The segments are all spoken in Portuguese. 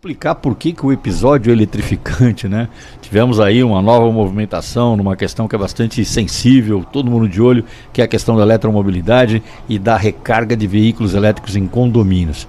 Explicar por que o episódio eletrificante, né? Tivemos aí uma nova movimentação numa questão que é bastante sensível, todo mundo de olho, que é a questão da eletromobilidade e da recarga de veículos elétricos em condomínios.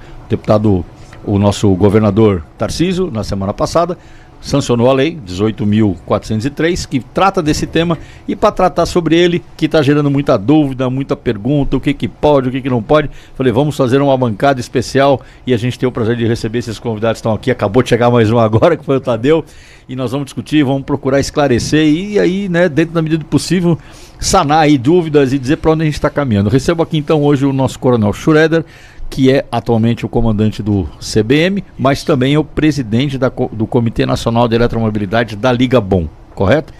O nosso governador Tarcísio, na semana passada, sancionou a lei 18.403, que trata desse tema, e para tratar sobre ele, que está gerando muita dúvida, muita pergunta, o que pode, o que não pode, falei, vamos fazer uma bancada especial, e a gente tem o prazer de receber esses convidados que estão aqui. Acabou de chegar mais um agora, que foi o Tadeu, e nós vamos discutir, vamos procurar esclarecer, e aí, né, dentro da medida do possível, sanar aí dúvidas e dizer para onde a gente está caminhando. Recebo aqui então hoje o nosso Coronel Schroeder, que é atualmente o comandante do CBM, mas também é o presidente do Comitê Nacional de Eletromobilidade da Liga Bom, correto?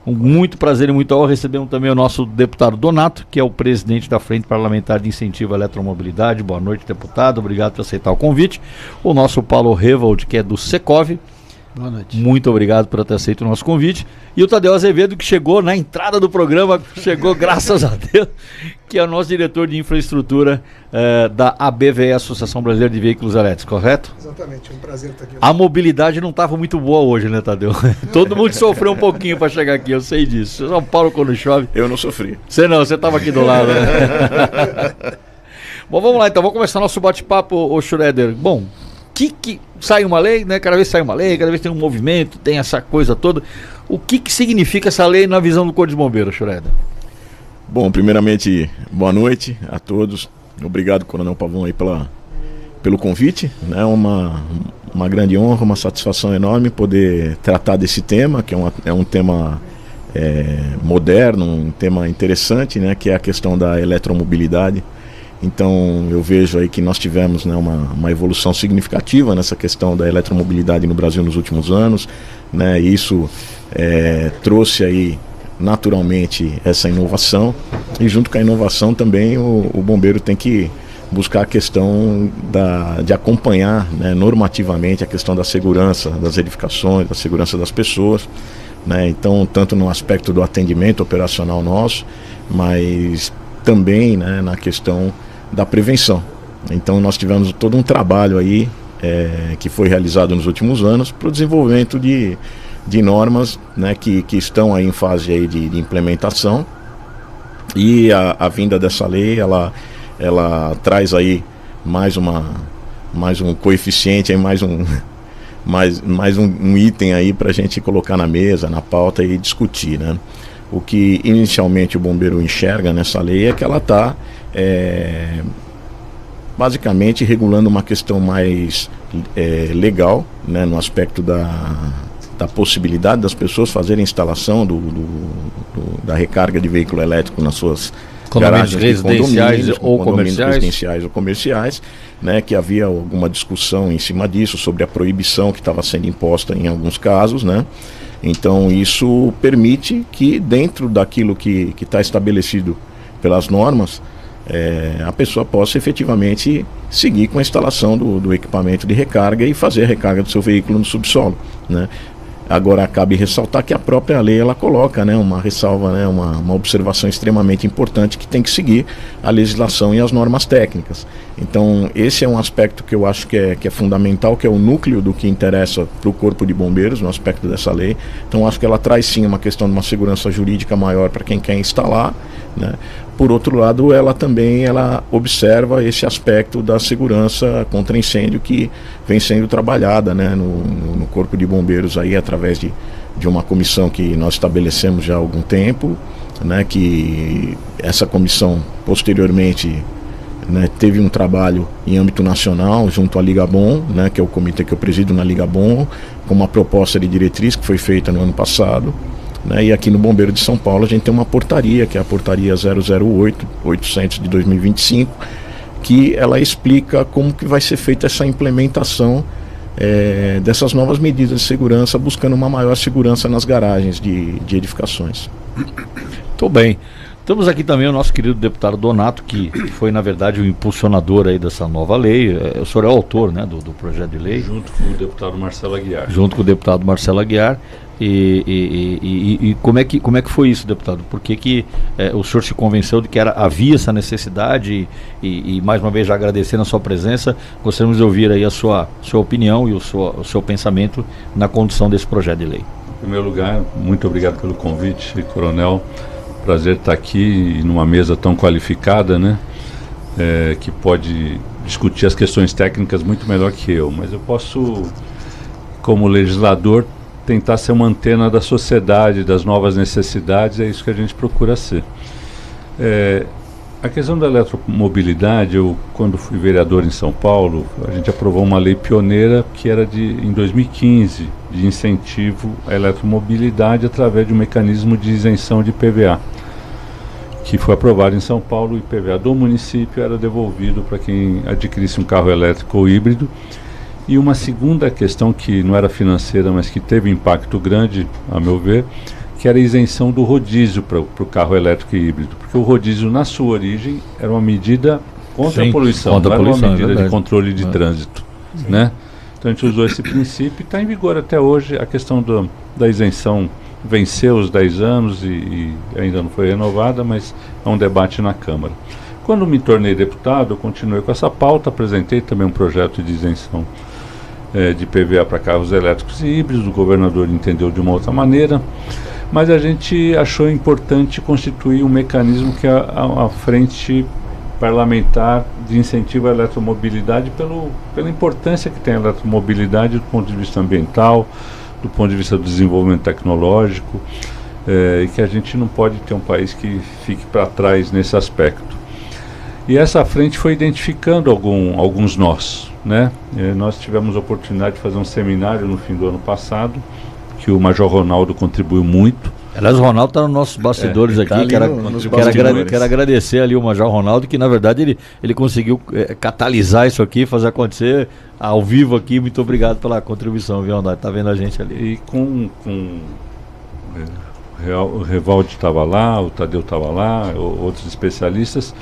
Muito prazer e muita honra. Recebemos também o nosso deputado Donato, que é o presidente da Frente Parlamentar de Incentivo à Eletromobilidade. Boa noite, deputado, obrigado por aceitar o convite. O nosso Paulo Revold, que é do Secov. Boa noite. Muito obrigado por ter aceito o nosso convite. E o Tadeu Azevedo, que chegou na entrada do programa, chegou graças a Deus, que é o nosso diretor de infraestrutura da ABVE, Associação Brasileira de Veículos Elétricos, correto? Exatamente, é um prazer estar aqui. A mobilidade não estava muito boa hoje, né, Tadeu? Todo mundo sofreu um pouquinho para chegar aqui, eu sei disso. São Paulo, quando chove... Eu não sofri. Você estava aqui do lado, né? Bom, vamos lá então, vamos começar nosso bate-papo, ô Schroeder. Bom, que sai uma lei, né? Cada vez sai uma lei, cada vez tem um movimento, tem essa coisa toda. O que significa essa lei na visão do Corpo de Bombeiros, Schroeder? Bom, primeiramente, boa noite a todos. Obrigado, Coronel Pavão, aí pelo convite. Né? Uma grande honra, uma satisfação enorme poder tratar desse tema, que é um tema moderno, um tema interessante, né? Que é a questão da eletromobilidade. Então eu vejo aí que nós tivemos, né, uma evolução significativa nessa questão da eletromobilidade no Brasil nos últimos anos, né, e isso trouxe aí naturalmente essa inovação, e junto com a inovação também o bombeiro tem que buscar a questão de acompanhar, né, normativamente a questão da segurança das edificações, da segurança das pessoas, né, então tanto no aspecto do atendimento operacional nosso, mas também, né, na questão da prevenção. Então nós tivemos todo um trabalho aí que foi realizado nos últimos anos para o desenvolvimento de normas, né, que estão aí em fase aí de implementação, e a vinda dessa lei ela traz aí mais um coeficiente, aí mais um item aí para a gente colocar na mesa, na pauta e discutir, né? O que inicialmente o bombeiro enxerga nessa lei é que ela está basicamente regulando uma questão mais legal, né, no aspecto da possibilidade das pessoas fazerem instalação da recarga de veículo elétrico nas suas garagens residenciais ou comerciais, né, que havia alguma discussão em cima disso, sobre a proibição que estava sendo imposta em alguns casos, né? Então isso permite que dentro daquilo que está estabelecido pelas normas, a pessoa possa efetivamente seguir com a instalação do equipamento de recarga e fazer a recarga do seu veículo no subsolo, né? Agora cabe ressaltar que a própria lei ela coloca, né, uma ressalva, né, uma observação extremamente importante, que tem que seguir a legislação e as normas técnicas. Então esse é um aspecto que eu acho que é fundamental, que é o núcleo do que interessa para o Corpo de Bombeiros no aspecto dessa lei. Então acho que ela traz sim uma questão de uma segurança jurídica maior para quem quer instalar, né? Por outro lado, ela observa esse aspecto da segurança contra incêndio que vem sendo trabalhada, né, no Corpo de Bombeiros aí, através de uma comissão que nós estabelecemos já há algum tempo, né, que essa comissão posteriormente, né, teve um trabalho em âmbito nacional junto à Liga Bom, né, que é o comitê que eu presido na Liga Bom, com uma proposta de diretriz que foi feita no ano passado. Né, e aqui no Bombeiro de São Paulo a gente tem uma portaria, que é a portaria 008-800 de 2025, que ela explica como que vai ser feita essa implementação dessas novas medidas de segurança, buscando uma maior segurança nas garagens de edificações. Muito bem. Temos aqui também o nosso querido deputado Donato, que foi, na verdade, o impulsionador aí dessa nova lei. O senhor é o autor, né, do projeto de lei. Junto com o deputado Marcelo Aguiar. Junto com o deputado Marcelo Aguiar. E como é que foi isso, deputado? Por que o senhor se convenceu de que havia essa necessidade? E mais uma vez, já agradecendo a sua presença, gostaríamos de ouvir aí a sua opinião e o seu pensamento na condução desse projeto de lei. Em primeiro lugar, muito obrigado pelo convite, coronel. Prazer estar aqui numa mesa tão qualificada, né? Que pode discutir as questões técnicas muito melhor que eu. Mas eu posso, como legislador, tentar ser uma antena da sociedade, das novas necessidades. É isso que a gente procura ser. A questão da eletromobilidade, eu, quando fui vereador em São Paulo, a gente aprovou uma lei pioneira que era em 2015, de incentivo à eletromobilidade através de um mecanismo de isenção de IPVA, que foi aprovado em São Paulo. O IPVA do município era devolvido para quem adquirisse um carro elétrico ou híbrido. E uma segunda questão que não era financeira, mas que teve impacto grande, a meu ver, que era a isenção do rodízio para o carro elétrico e híbrido. Porque o rodízio, na sua origem, era uma medida contra a poluição, não era uma medida de controle de trânsito, né? Então a gente usou esse princípio e está em vigor até hoje. A questão da isenção venceu os 10 anos e ainda não foi renovada, mas é um debate na Câmara. Quando me tornei deputado, eu continuei com essa pauta, apresentei também um projeto de isenção de PVA para carros elétricos e híbridos. O governador entendeu de uma outra maneira, mas a gente achou importante constituir um mecanismo que é a frente parlamentar de incentivo à eletromobilidade, pela importância que tem a eletromobilidade do ponto de vista ambiental, do ponto de vista do desenvolvimento tecnológico, e que a gente não pode ter um país que fique para trás nesse aspecto. E essa frente foi identificando alguns nós, né? Nós tivemos a oportunidade de fazer um seminário no fim do ano passado, que o Major Ronaldo contribuiu muito. Aliás, o Ronaldo está nos nossos bastidores aqui. Quero agradecer ali o Major Ronaldo, que na verdade ele conseguiu catalisar isso aqui, fazer acontecer ao vivo aqui. Muito obrigado pela contribuição, viu, Ronaldo? Está vendo a gente ali. E o Revaldi estava lá, o Tadeu estava lá, outros especialistas,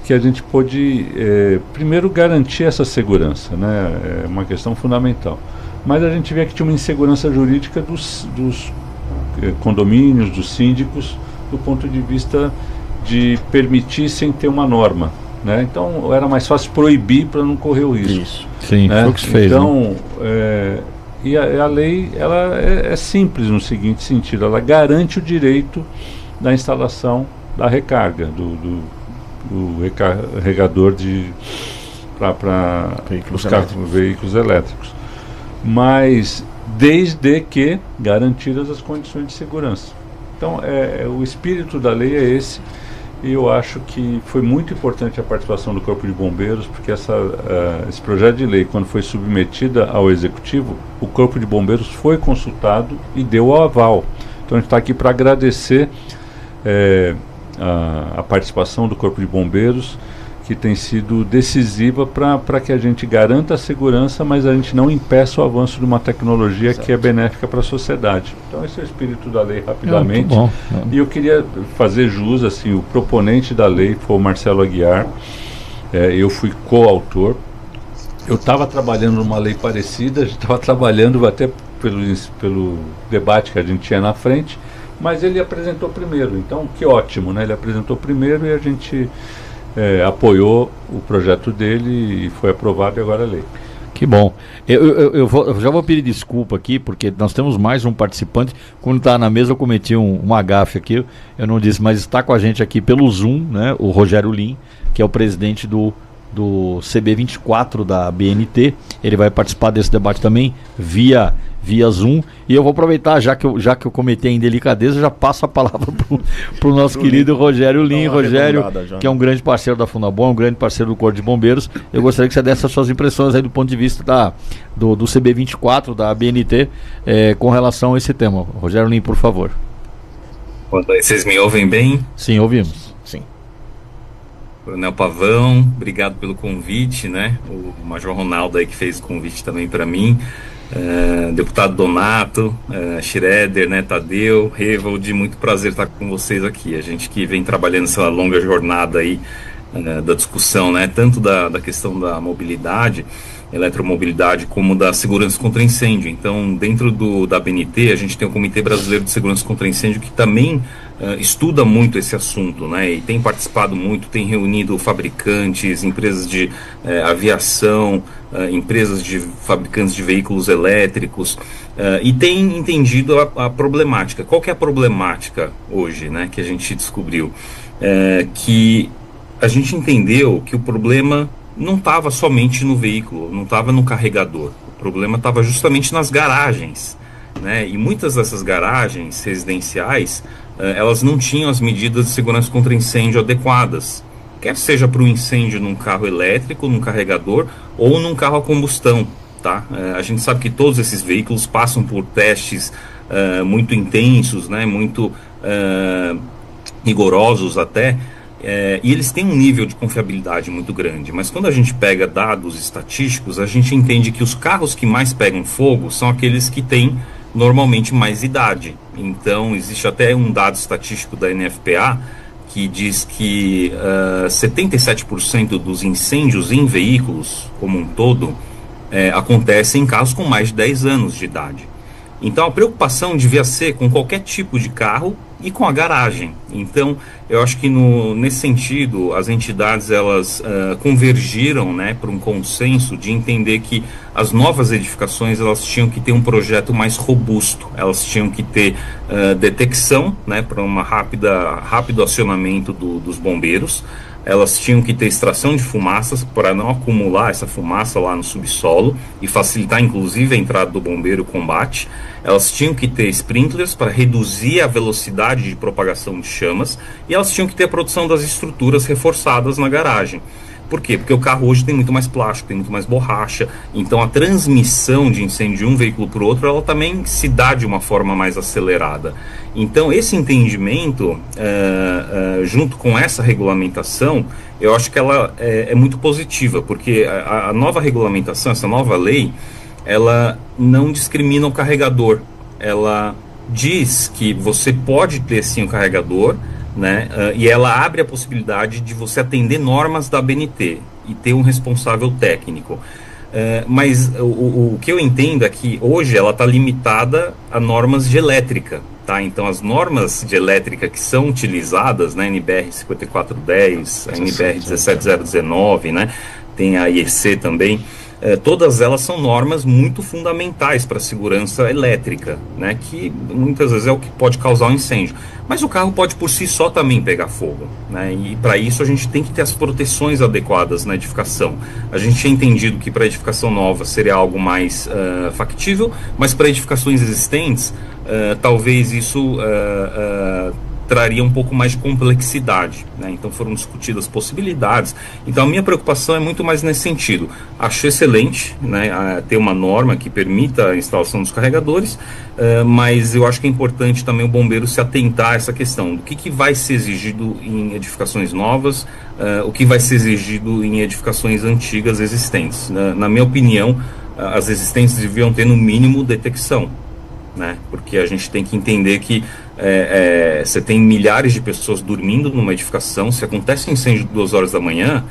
que a gente pôde primeiro garantir essa segurança, né? É uma questão fundamental. Mas a gente vê que tinha uma insegurança jurídica dos condomínios, dos síndicos, do ponto de vista de permitir sem ter uma norma, né? Então era mais fácil proibir para não correr o risco. Isso. Sim, né? foi o que se fez. Então, e a lei ela é simples no seguinte sentido: ela garante o direito da instalação da recarga, do recarregador para veículos elétricos, mas desde que garantidas as condições de segurança. Então, o espírito da lei é esse, e eu acho que foi muito importante a participação do Corpo de Bombeiros, porque esse projeto de lei, quando foi submetida ao Executivo, o Corpo de Bombeiros foi consultado e deu o aval. Então, a gente está aqui para agradecer a participação do Corpo de Bombeiros, que tem sido decisiva para que a gente garanta a segurança, mas a gente não impeça o avanço de uma tecnologia que é benéfica para a sociedade. Então esse é o espírito da lei, rapidamente. Bom. E eu queria fazer jus, assim, o proponente da lei foi o Marcelo Aguiar, eu fui coautor. Eu estava trabalhando numa lei parecida, a gente estava trabalhando até pelo debate que a gente tinha na frente, mas ele apresentou primeiro, então que ótimo, né? Ele apresentou primeiro e a gente apoiou o projeto dele e foi aprovado, e agora a lei. Que bom. Eu já vou pedir desculpa aqui, porque nós temos mais um participante. Quando está na mesa eu cometi uma gafe aqui, eu não disse, mas está com a gente aqui pelo Zoom, né, o Rogério Lim, que é o presidente do CB24 da BNT. Ele vai participar desse debate também via Zoom, e eu vou aproveitar, já que eu cometi a indelicadeza, já passo a palavra para o nosso querido Rogério Lim. Rogério, que é um grande parceiro da Funabom, um grande parceiro do Corpo de Bombeiros. Eu gostaria que você desse as suas impressões aí do ponto de vista do CB24, da BNT, com relação a esse tema. Rogério Lim, por favor. Vocês me ouvem bem? Sim, ouvimos. Sim. Coronel Pavão, obrigado pelo convite, né? O Major Ronaldo aí que fez o convite também para mim. deputado Donato, Schroeder, né, Tadeu, Revold, muito prazer estar com vocês aqui. A gente que vem trabalhando essa longa jornada aí da discussão, né, tanto da questão da mobilidade, eletromobilidade, como da segurança contra incêndio. Então, dentro da ABNT, a gente tem o Comitê Brasileiro de Segurança contra Incêndio, que também estuda muito esse assunto, né, e tem participado muito, tem reunido fabricantes, empresas de aviação, empresas de fabricantes de veículos elétricos, e tem entendido a problemática. Qual que é a problemática hoje, né, que a gente descobriu? Que a gente entendeu que o problema não estava somente no veículo, não estava no carregador. O problema estava justamente nas garagens, né? E muitas dessas garagens residenciais, elas não tinham as medidas de segurança contra incêndio adequadas. Quer seja para o incêndio num carro elétrico, num carregador ou num carro a combustão, tá? A gente sabe que todos esses veículos passam por testes muito intensos, né? Muito rigorosos até, e eles têm um nível de confiabilidade muito grande, mas quando a gente pega dados estatísticos, a gente entende que os carros que mais pegam fogo são aqueles que têm normalmente mais idade. Então existe até um dado estatístico da NFPA que diz que 77% dos incêndios em veículos como um todo acontecem em carros com mais de 10 anos de idade. Então a preocupação devia ser com qualquer tipo de carro e com a garagem. Então eu acho que nesse sentido as entidades elas convergiram, né, para um consenso de entender que as novas edificações elas tinham que ter um projeto mais robusto, elas tinham que ter detecção, né, para uma rápido acionamento dos bombeiros. Elas tinham que ter extração de fumaças para não acumular essa fumaça lá no subsolo e facilitar inclusive a entrada do bombeiro combate. Elas tinham que ter sprinklers para reduzir a velocidade de propagação de chamas e elas tinham que ter a produção das estruturas reforçadas na garagem. Por quê? Porque o carro hoje tem muito mais plástico, tem muito mais borracha, então a transmissão de incêndio de um veículo para o outro, ela também se dá de uma forma mais acelerada. Então esse entendimento, junto com essa regulamentação, eu acho que ela é muito positiva, porque a nova regulamentação, essa nova lei, ela não discrimina o carregador, ela diz que você pode ter sim um carregador, né? E ela abre a possibilidade de você atender normas da ABNT e ter um responsável técnico. Mas o que eu entendo é que hoje ela está limitada a normas de elétrica, tá? Então as normas de elétrica que são utilizadas, né, NBR 5410, a NBR 17019, né, tem a IEC também, todas elas são normas muito fundamentais para a segurança elétrica, né, que muitas vezes é o que pode causar um incêndio. Mas o carro pode por si só também pegar fogo, né, e para isso a gente tem que ter as proteções adequadas na edificação. A gente tinha entendido que para edificação nova seria algo mais factível, mas para edificações existentes, talvez isso traria um pouco mais de complexidade, né? Então foram discutidas possibilidades. Então a minha preocupação é muito mais nesse sentido. Acho excelente, né, ter uma norma que permita a instalação dos carregadores, mas eu acho que é importante também o bombeiro se atentar a essa questão do que vai ser exigido em edificações novas, o que vai ser exigido em edificações antigas existentes. Na minha opinião, as existentes deviam ter no mínimo detecção, né? Porque a gente tem que entender que você tem milhares de pessoas dormindo numa edificação. Se acontece um incêndio 2 horas da manhã,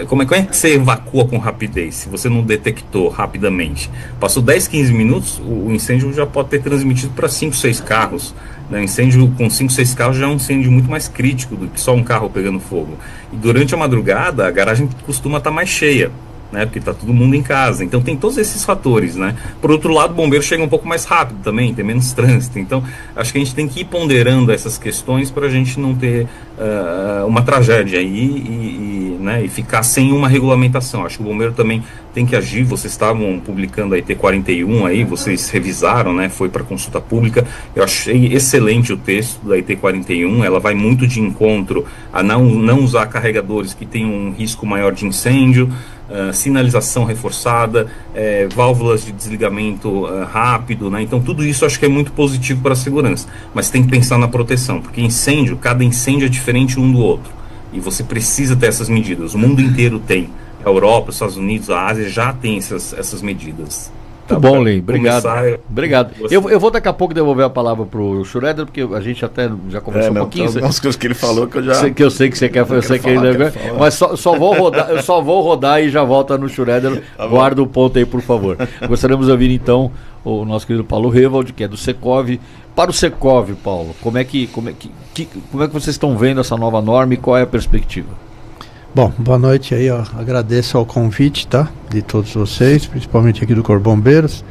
como é que você evacua com rapidez se você não detectou rapidamente? Passou 10, 15 minutos, o incêndio já pode ter transmitido para 5, 6 carros, né? Incêndio com 5, 6 carros já é um incêndio muito mais crítico do que só um carro pegando fogo. E durante a madrugada a garagem costuma estar mais cheia, né, porque está todo mundo em casa. Então tem todos esses fatores, né? Por outro lado, o bombeiro chega um pouco mais rápido também, tem menos trânsito. Então acho que a gente tem que ir ponderando essas questões para a gente não ter uma tragédia aí e ficar sem uma regulamentação. Acho que o bombeiro também tem que agir. Vocês estavam publicando a IT 41 aí, vocês revisaram, né? Foi para consulta pública. Eu achei excelente o texto da IT 41. Ela vai muito de encontro a não usar carregadores que têm um risco maior de incêndio, sinalização reforçada, válvulas de desligamento rápido, né? Então tudo isso acho que é muito positivo para a segurança, mas tem que pensar na proteção, porque cada incêndio é diferente um do outro e você precisa ter essas medidas. O mundo inteiro tem A Europa, os Estados Unidos, a Ásia já tem essas medidas. Muito bom, Lei. Obrigado. Começar, Obrigado. Eu vou daqui a pouco devolver a palavra pro Schroeder, porque a gente até já conversou um pouquinho. As coisas que ele falou que eu já... Que eu sei que você quer fazer, mas só vou rodar e já volta no Schroeder. Tá, guarda o ponto aí, por favor. Gostaríamos de ouvir, então, o nosso querido Paulo Revald, que é do Secov. Para o Secov, Paulo, como é que vocês estão vendo essa nova norma e qual é a perspectiva? Bom, boa noite aí, ó. Agradeço ao convite, tá? De todos vocês, principalmente aqui do Corpo de Bombeiros.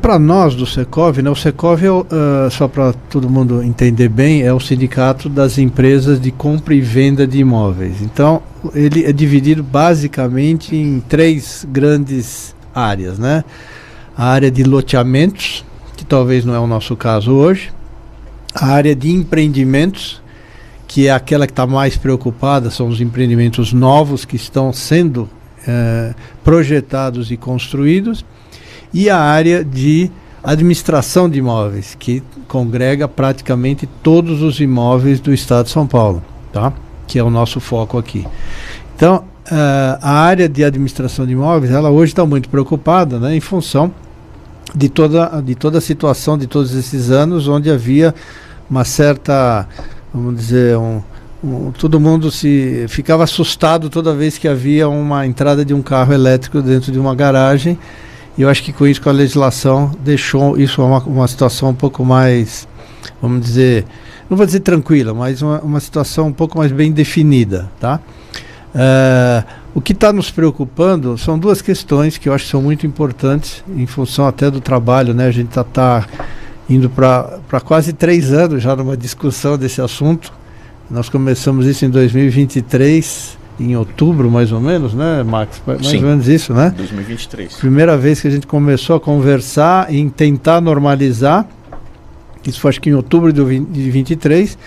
Para nós do Secov, né? O Secov é, só para todo mundo entender bem, é o sindicato das empresas de compra e venda de imóveis. Então, ele é dividido basicamente em 3 grandes áreas, né? A área de loteamentos, que talvez não é o nosso caso hoje. A área de empreendimentos, que é aquela que está mais preocupada, são os empreendimentos novos que estão sendo projetados e construídos, e a área de administração de imóveis, que congrega praticamente todos os imóveis do Estado de São Paulo, tá? Que é o nosso foco aqui. Então, a área de administração de imóveis, ela hoje está muito preocupada, né, em função de toda a situação de todos esses anos, onde havia uma certa... vamos dizer, todo mundo ficava assustado toda vez que havia uma entrada de um carro elétrico dentro de uma garagem, e eu acho que com isso, com a legislação, deixou isso uma situação um pouco mais, vamos dizer, não vou dizer tranquila, mas uma situação um pouco mais bem definida, tá? O que está nos preocupando são 2 questões que eu acho que são muito importantes, em função até do trabalho, né? A gente está indo para quase 3 anos já numa discussão desse assunto. Nós começamos isso em 2023, em outubro mais ou menos, né, Max? Mais Sim, ou menos isso, né? 2023. Primeira vez que a gente começou a conversar em tentar normalizar, isso foi acho que em outubro de 2023,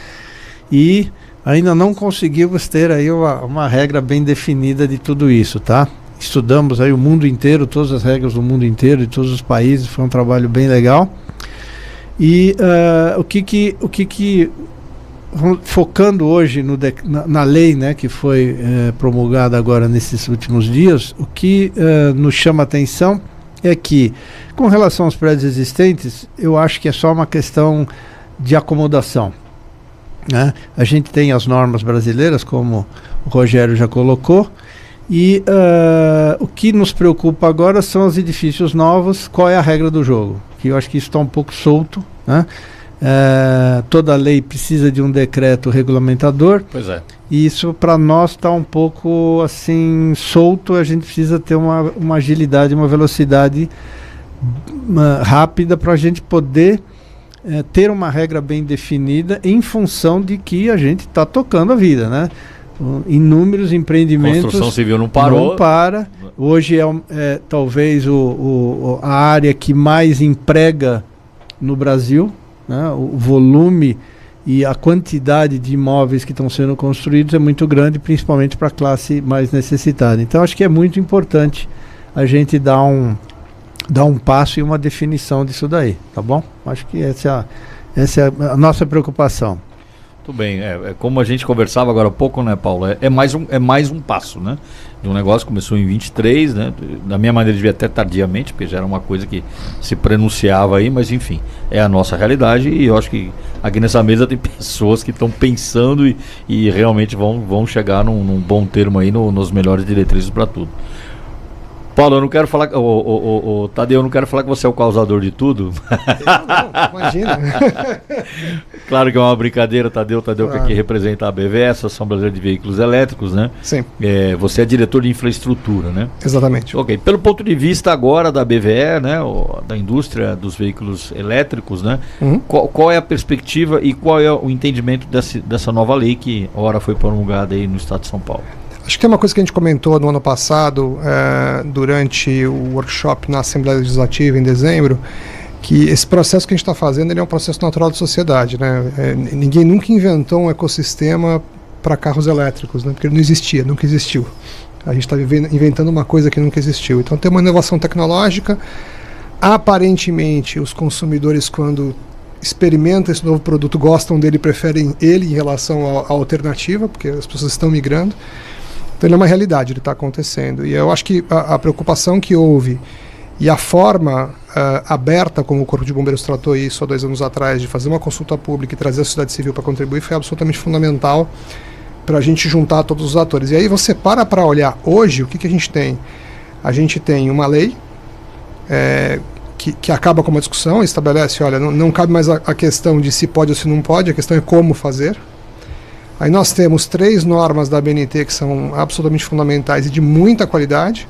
e ainda não conseguimos ter aí uma regra bem definida de tudo isso, tá? Estudamos aí o mundo inteiro, todas as regras do mundo inteiro, de todos os países, foi um trabalho bem legal. E o que focando hoje na lei, né, que foi promulgada agora nesses últimos dias, o que nos chama a atenção é que, com relação aos prédios existentes, eu acho que é só uma questão de acomodação, né? A gente tem as normas brasileiras, como o Rogério já colocou, e o que nos preocupa agora são os edifícios novos. Qual é a regra do jogo? Que eu acho que isso está um pouco solto, né? Toda lei precisa de um decreto regulamentador. Pois é. E isso para nós está um pouco assim solto. A gente precisa ter uma agilidade, uma velocidade rápida para a gente poder ter uma regra bem definida, em função de que a gente está tocando a vida, né? Inúmeros empreendimentos. Construção civil não parou. Não para. Hoje é talvez a área que mais emprega no Brasil, né? O volume e a quantidade de imóveis que estão sendo construídos é muito grande, principalmente para a classe mais necessitada. Então acho que é muito importante a gente dar um passo e uma definição disso daí, tá bom? Acho que essa é a nossa preocupação. Muito bem, como a gente conversava agora há pouco, né, Paulo? É mais um passo, né? De um negócio que começou em 23, né? Da minha maneira de ver até tardiamente, porque já era uma coisa que se pronunciava aí, mas enfim, é a nossa realidade, e eu acho que aqui nessa mesa tem pessoas que estão pensando e realmente vão chegar num bom termo aí, nos melhores diretrizes para tudo. Paulo, eu não quero falar, Tadeu, eu não quero falar que você é o causador de tudo. Não, imagina. Claro que é uma brincadeira, Tadeu que aqui representa a BVE, Associação Brasileira de Veículos Elétricos, né? Sim. Você é diretor de infraestrutura, né? Exatamente. Ok, pelo ponto de vista agora da BVE, né, da indústria dos veículos elétricos, né? Uhum. Qual é a perspectiva e qual é o entendimento dessa nova lei que ora foi promulgada aí no estado de São Paulo? Acho que é uma coisa que a gente comentou no ano passado, durante o workshop na Assembleia Legislativa em dezembro, que esse processo que a gente está fazendo, ele é um processo natural de sociedade, né? Ninguém nunca inventou um ecossistema para carros elétricos, né? Porque ele não existia, nunca existiu. A gente está inventando uma coisa que nunca existiu. Então tem uma inovação tecnológica. Aparentemente, os consumidores, quando experimentam esse novo produto, gostam dele, preferem ele em relação à alternativa, porque as pessoas estão migrando. Então ele é uma realidade, ele está acontecendo. E eu acho que a preocupação que houve e a forma aberta como o Corpo de Bombeiros tratou isso há 2 anos atrás, de fazer uma consulta pública e trazer a sociedade civil para contribuir, foi absolutamente fundamental para a gente juntar todos os atores. E aí você para olhar hoje, o que a gente tem? A gente tem uma lei que acaba com uma discussão, estabelece, olha, não cabe mais a questão de se pode ou se não pode, a questão é como fazer. Aí nós temos 3 normas da ABNT que são absolutamente fundamentais e de muita qualidade,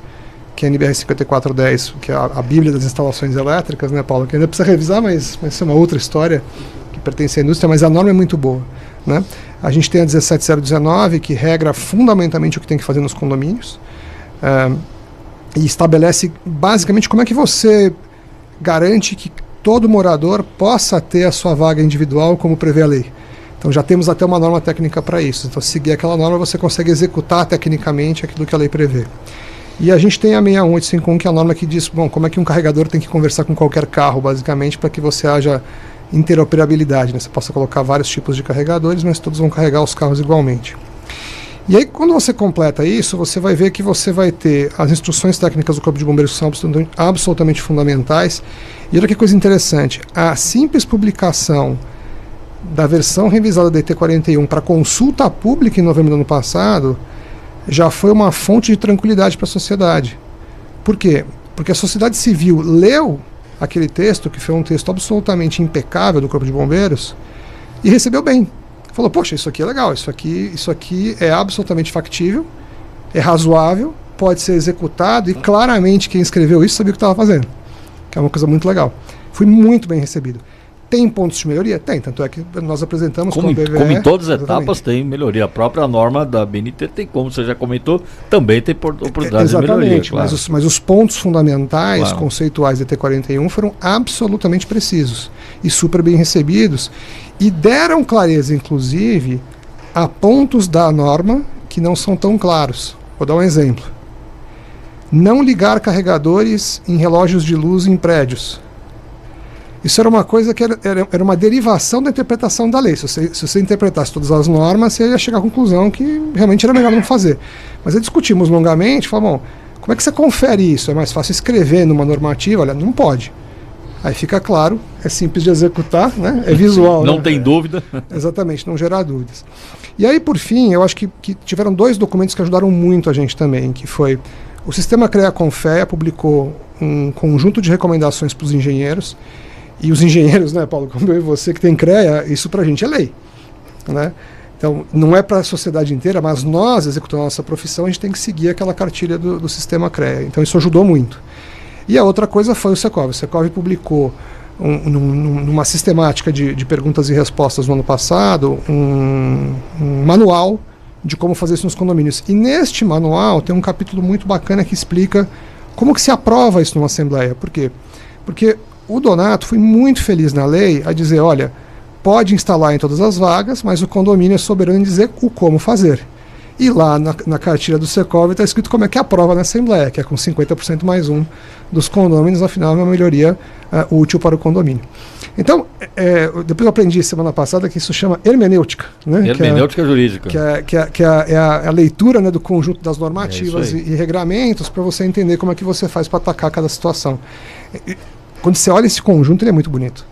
que é a NBR 5410, que é a Bíblia das instalações elétricas, né, Paulo? Que ainda precisa revisar, mas isso é uma outra história que pertence à indústria, mas a norma é muito boa, né? A gente tem a 17019, que regra fundamentalmente o que tem que fazer nos condomínios, e estabelece basicamente como é que você garante que todo morador possa ter a sua vaga individual, como prevê a lei. Então já temos até uma norma técnica para isso. Então, se seguir aquela norma, você consegue executar tecnicamente aquilo que a lei prevê. E a gente tem a 61851, que é a norma que diz, bom, como é que um carregador tem que conversar com qualquer carro, basicamente, para que você haja interoperabilidade, né? Você possa colocar vários tipos de carregadores, mas todos vão carregar os carros igualmente. E aí, quando você completa isso, você vai ver que você vai ter as instruções técnicas do Corpo de Bombeiros, que são absolutamente fundamentais. E olha que coisa interessante, a simples publicação da versão revisada da IT41 para consulta pública em novembro do ano passado já foi uma fonte de tranquilidade para a sociedade. Por quê? Porque a sociedade civil leu aquele texto, que foi um texto absolutamente impecável do Corpo de Bombeiros, e recebeu bem. Falou, poxa, isso aqui é legal, isso aqui é absolutamente factível, é razoável, pode ser executado, e claramente quem escreveu isso sabia o que estava fazendo, que é uma coisa muito legal. Fui muito bem recebido. Tem pontos de melhoria? Tem, tanto é que nós apresentamos como em todas as etapas tem melhoria. A própria norma da BNT tem, como você já comentou, também tem oportunidade de melhoria. Claro. Mas os pontos fundamentais, conceituais da T41 foram absolutamente precisos e super bem recebidos e deram clareza, inclusive, a pontos da norma que não são tão claros. Vou dar um exemplo. Não ligar carregadores em relógios de luz em prédios. Isso era uma coisa que era uma derivação da interpretação da lei. Se você interpretasse todas as normas, você ia chegar à conclusão que realmente era melhor não fazer. Mas aí discutimos longamente, falamos, bom, como é que você confere isso? É mais fácil escrever numa normativa? Olha, não pode. Aí fica claro, é simples de executar, né? É visual. Não tem dúvida. Exatamente, não gerar dúvidas. E aí, por fim, eu acho que tiveram 2 documentos que ajudaram muito a gente também, que foi o Sistema CREA-CONFEA publicou um conjunto de recomendações para os engenheiros. E os engenheiros, né, Paulo, como eu e você que tem CREA, isso pra gente é lei, né? Então, não é para a sociedade inteira, mas nós, executando a nossa profissão, a gente tem que seguir aquela cartilha do sistema CREA. Então, isso ajudou muito. E a outra coisa foi o Secov. O Secov publicou, numa sistemática de perguntas e respostas no ano passado, um manual de como fazer isso nos condomínios. E neste manual tem um capítulo muito bacana que explica como que se aprova isso numa assembleia. Por quê? Porque o Donato foi muito feliz na lei a dizer, olha, pode instalar em todas as vagas, mas o condomínio é soberano em dizer o como fazer. E lá na cartilha do Secov está escrito como é que aprova na Assembleia, que é com 50% mais 1 dos condôminos, afinal é uma melhoria útil para o condomínio. Então, depois eu aprendi semana passada que isso chama hermenêutica. Né? Hermenêutica jurídica. Que é a leitura, né, do conjunto das normativas e regramentos para você entender como é que você faz para atacar cada situação. Quando você olha esse conjunto, ele é muito bonito.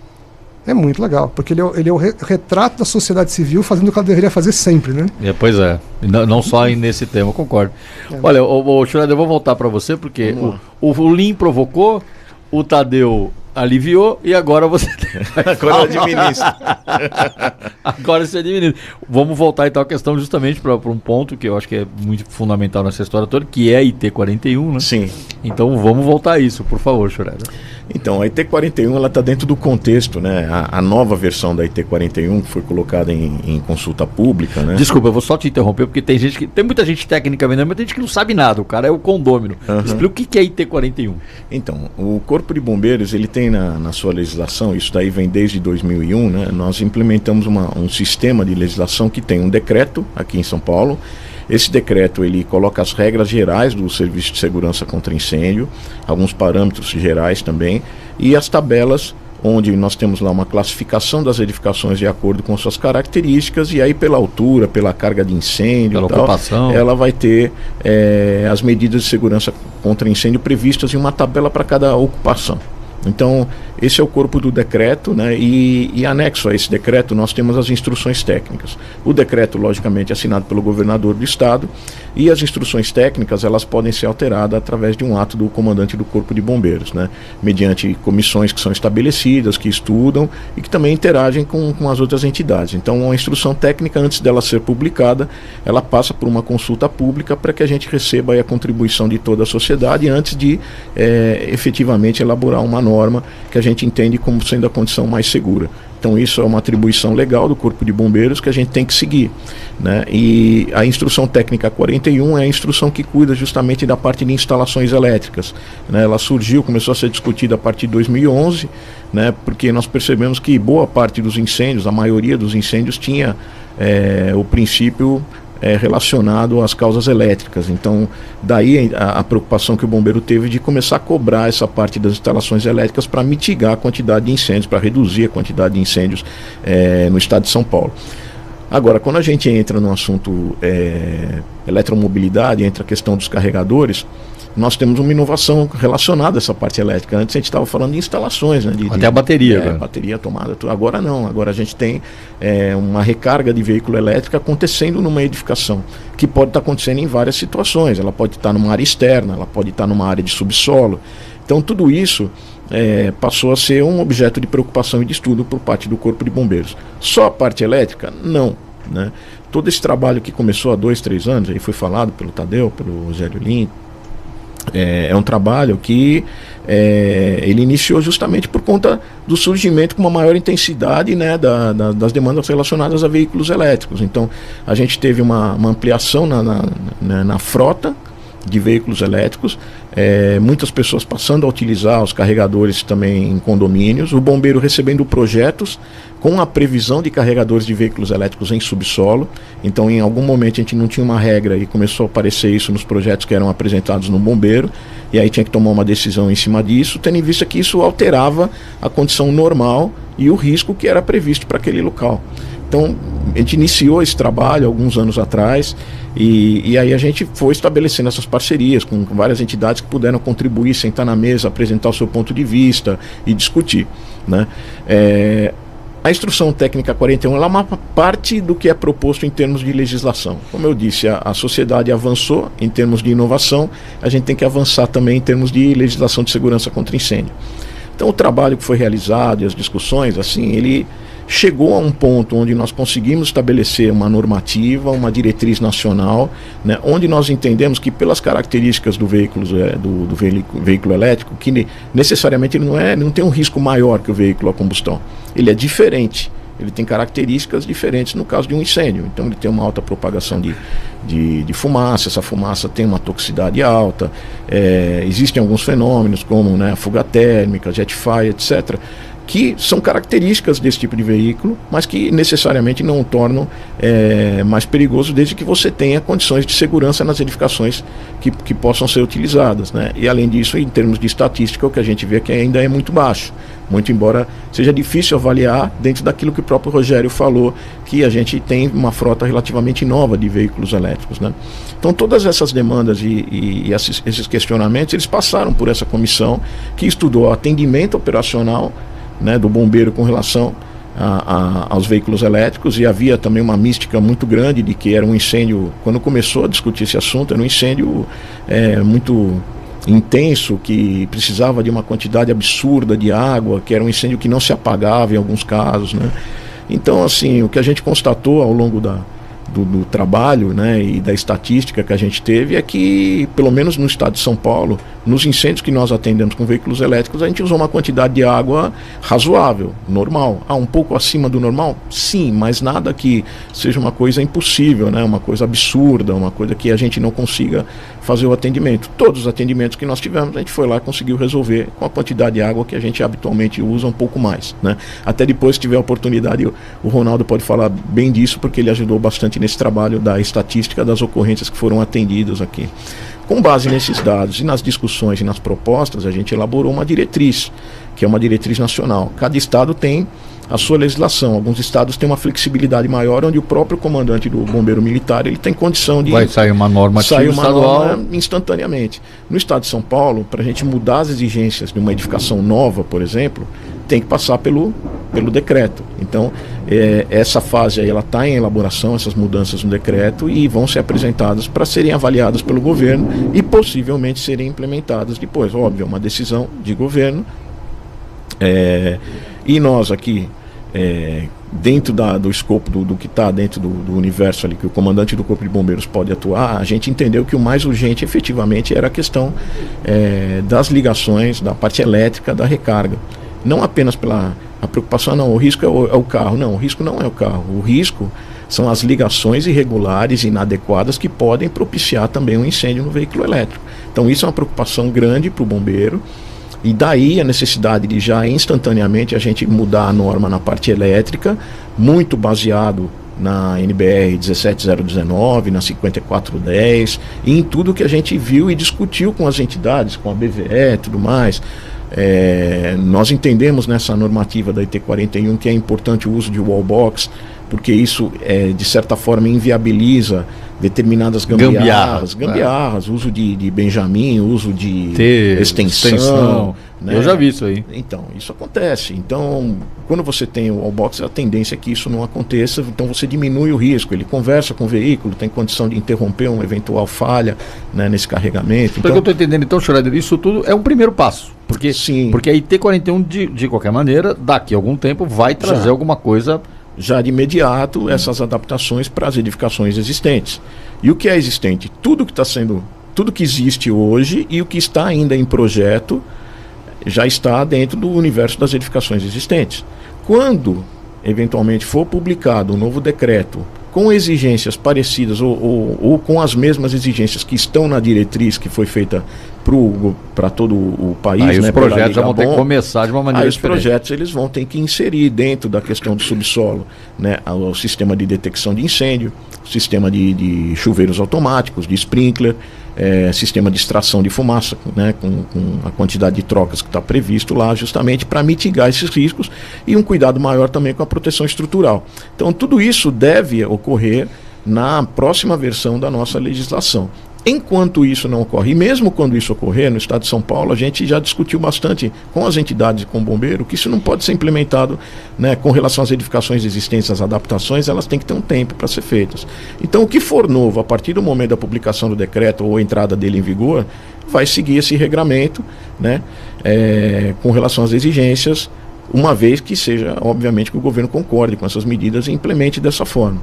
É muito legal, porque ele é o retrato da sociedade civil fazendo o que ela deveria fazer sempre, né? Pois é, não só nesse tema, eu concordo. Olha, Schroeder, eu vou voltar para você, porque o Lin provocou, o Tadeu aliviou e agora você agora administra. Agora você administra. Vamos voltar então à questão justamente para um ponto que eu acho que é muito fundamental nessa história toda, que é a IT41, né? Sim. Então vamos voltar a isso, por favor, Schroeder. Então, a IT41 ela está dentro do contexto, né? A nova versão da IT41 que foi colocada em consulta pública, né? Desculpa, eu vou só te interromper, porque tem muita gente técnica vendo, mas tem gente que não sabe nada. O cara é o condômino. Explica o que é IT41. Então, o Corpo de Bombeiros, ele tem na sua legislação, isso daí vem desde 2001, né? Nós implementamos um sistema de legislação que tem um decreto aqui em São Paulo. Esse decreto ele coloca as regras gerais do Serviço de Segurança contra Incêndio, alguns parâmetros gerais também, e as tabelas onde nós temos lá uma classificação das edificações de acordo com suas características, e aí pela altura, pela carga de incêndio, pela ocupação, ela vai ter as medidas de segurança contra incêndio previstas em uma tabela para cada ocupação. Então, esse é o corpo do decreto, né? E anexo a esse decreto nós temos as instruções técnicas. O decreto, logicamente, é assinado pelo governador do estado, e as instruções técnicas elas podem ser alteradas através de um ato do comandante do Corpo de Bombeiros, né? Mediante comissões que são estabelecidas, que estudam e que também interagem com as outras entidades. Então, a instrução técnica, antes dela ser publicada, ela passa por uma consulta pública para que a gente receba aí a contribuição de toda a sociedade antes de efetivamente elaborar uma norma que a gente entende como sendo a condição mais segura. Então isso é uma atribuição legal do Corpo de Bombeiros que a gente tem que seguir, né? E a instrução técnica 41 é a instrução que cuida justamente da parte de instalações elétricas, né? Ela surgiu, começou a ser discutida a partir de 2011, né? Porque nós percebemos que boa parte dos incêndios, a maioria dos incêndios tinha o princípio relacionado às causas elétricas. Então, daí a preocupação que o bombeiro teve de começar a cobrar essa parte das instalações elétricas para mitigar a quantidade de incêndios, para reduzir a quantidade de incêndios no estado de São Paulo. Agora, quando a gente entra no assunto eletromobilidade, entra a questão dos carregadores, nós temos uma inovação relacionada a essa parte elétrica. Antes a gente estava falando de instalações, né? Até a bateria. Bateria, tomada, tudo. Agora não, agora a gente tem uma recarga de veículo elétrico acontecendo numa edificação, que pode estar acontecendo em várias situações. Ela pode estar numa área externa, ela pode estar numa área de subsolo. Então tudo isso passou a ser um objeto de preocupação e de estudo por parte do Corpo de Bombeiros. Só a parte elétrica? Não, né? Todo esse trabalho que começou há 2, 3 anos, aí foi falado pelo Tadeu, pelo Rogério Lim, é um trabalho que ele iniciou justamente por conta do surgimento com uma maior intensidade, né, das demandas relacionadas a veículos elétricos. Então a gente teve uma ampliação na frota de veículos elétricos, muitas pessoas passando a utilizar os carregadores também em condomínios, o bombeiro recebendo projetos com a previsão de carregadores de veículos elétricos em subsolo. Então em algum momento a gente não tinha uma regra e começou a aparecer isso nos projetos que eram apresentados no bombeiro, e aí tinha que tomar uma decisão em cima disso, tendo em vista que isso alterava a condição normal e o risco que era previsto para aquele local. Então a gente iniciou esse trabalho alguns anos atrás, e aí a gente foi estabelecendo essas parcerias com várias entidades que puderam contribuir, sentar na mesa, apresentar o seu ponto de vista e discutir, né? A instrução técnica 41 ela é uma parte do que é proposto em termos de legislação. Como eu disse, a sociedade avançou em termos de inovação, a gente tem que avançar também em termos de legislação de segurança contra incêndio. Então o trabalho que foi realizado e as discussões, assim, ele chegou a um ponto onde nós conseguimos estabelecer uma normativa, uma diretriz nacional, né, onde nós entendemos que pelas características do veículo, veículo elétrico, que necessariamente ele não tem um risco maior que o veículo a combustão. Ele é diferente, ele tem características diferentes no caso de um incêndio. Então ele tem uma alta propagação de fumaça, essa fumaça tem uma toxicidade alta, existem alguns fenômenos como, né, fuga térmica, jet fire, etc., que são características desse tipo de veículo, mas que necessariamente não o tornam mais perigoso, desde que você tenha condições de segurança nas edificações que possam ser utilizadas, né? E além disso, em termos de estatística, o que a gente vê é que ainda é muito baixo, muito embora seja difícil avaliar dentro daquilo que o próprio Rogério falou, que a gente tem uma frota relativamente nova de veículos elétricos, né? Então todas essas demandas e esses questionamentos, eles passaram por essa comissão que estudou atendimento operacional, né, do bombeiro com relação aos veículos elétricos, e havia também uma mística muito grande de que era um incêndio, quando começou a discutir esse assunto, era um incêndio muito intenso, que precisava de uma quantidade absurda de água, que era um incêndio que não se apagava em alguns casos, né? Então, assim, o que a gente constatou ao longo do trabalho, né, e da estatística que a gente teve é que, pelo menos no estado de São Paulo, nos incêndios que nós atendemos com veículos elétricos, a gente usou uma quantidade de água razoável, normal. Um pouco acima do normal? Sim, mas nada que seja uma coisa impossível, né, uma coisa absurda, uma coisa que a gente não consiga fazer o atendimento. Todos os atendimentos que nós tivemos, a gente foi lá e conseguiu resolver com a quantidade de água que a gente habitualmente usa, um pouco mais, né? Até depois, se tiver a oportunidade, o Ronaldo pode falar bem disso, porque ele ajudou bastante nesse trabalho da estatística das ocorrências que foram atendidas aqui. Com base nesses dados e nas discussões e nas propostas, a gente elaborou uma diretriz, que é uma diretriz nacional. Cada estado tem a sua legislação. Alguns estados têm uma flexibilidade maior, onde o próprio comandante do bombeiro militar ele tem condição de... Vai sair uma norma estadual instantaneamente. No estado de São Paulo, para a gente mudar as exigências de uma edificação nova, por exemplo, tem que passar pelo decreto. Então, essa fase aí, ela está em elaboração, essas mudanças no decreto, e vão ser apresentadas para serem avaliadas pelo governo e possivelmente serem implementadas depois. Óbvio, é uma decisão de governo. E nós aqui, dentro do escopo do que está dentro do universo ali, que o comandante do Corpo de Bombeiros pode atuar, a gente entendeu que o mais urgente efetivamente era a questão das ligações, da parte elétrica, da recarga. Não apenas pela a preocupação, não, o risco é o carro. Não, o risco não é o carro. O risco são as ligações irregulares e inadequadas que podem propiciar também um incêndio no veículo elétrico. Então isso é uma preocupação grande para o bombeiro. E daí a necessidade de já instantaneamente a gente mudar a norma na parte elétrica, muito baseado na NBR 17019, na 5410, e em tudo que a gente viu e discutiu com as entidades, com a BVE e tudo mais. Nós entendemos nessa normativa da IT 41 que é importante o uso de wallbox, porque isso de certa forma inviabiliza determinadas gambiarras, uso de Benjamin, uso de extensão, né? Eu já vi isso aí. Então, isso acontece. Então, quando você tem o wallbox, a tendência é que isso não aconteça, então você diminui o risco, ele conversa com o veículo, tem condição de interromper uma eventual falha, né, nesse carregamento. Então, eu estou entendendo, então, Schroeder, isso tudo é um primeiro passo, porque a IT 41, de qualquer maneira, daqui a algum tempo, vai trazer alguma coisa... Já de imediato, essas adaptações para as edificações existentes. E o que é existente? Tudo que existe hoje e o que está ainda em projeto já está dentro do universo das edificações existentes. Quando, eventualmente, for publicado um novo decreto com exigências parecidas ou com as mesmas exigências que estão na diretriz que foi feita para todo o país, aí os projetos já vão ter que começar de uma maneira diferente. Os projetos eles vão ter que inserir dentro da questão do subsolo, né, o sistema de detecção de incêndio, o sistema de chuveiros automáticos, de sprinkler, sistema de extração de fumaça, né, com a quantidade de trocas que está previsto lá, justamente para mitigar esses riscos, e um cuidado maior também com a proteção estrutural. Então tudo isso deve ocorrer na próxima versão da nossa legislação. Enquanto isso não ocorre, e mesmo quando isso ocorrer no estado de São Paulo, a gente já discutiu bastante com as entidades e com o bombeiro que isso não pode ser implementado, né, com relação às edificações existentes, as adaptações, elas têm que ter um tempo para ser feitas. Então o que for novo, a partir do momento da publicação do decreto ou entrada dele em vigor, vai seguir esse regramento, né, com relação às exigências, uma vez que seja, obviamente, que o governo concorde com essas medidas e implemente dessa forma.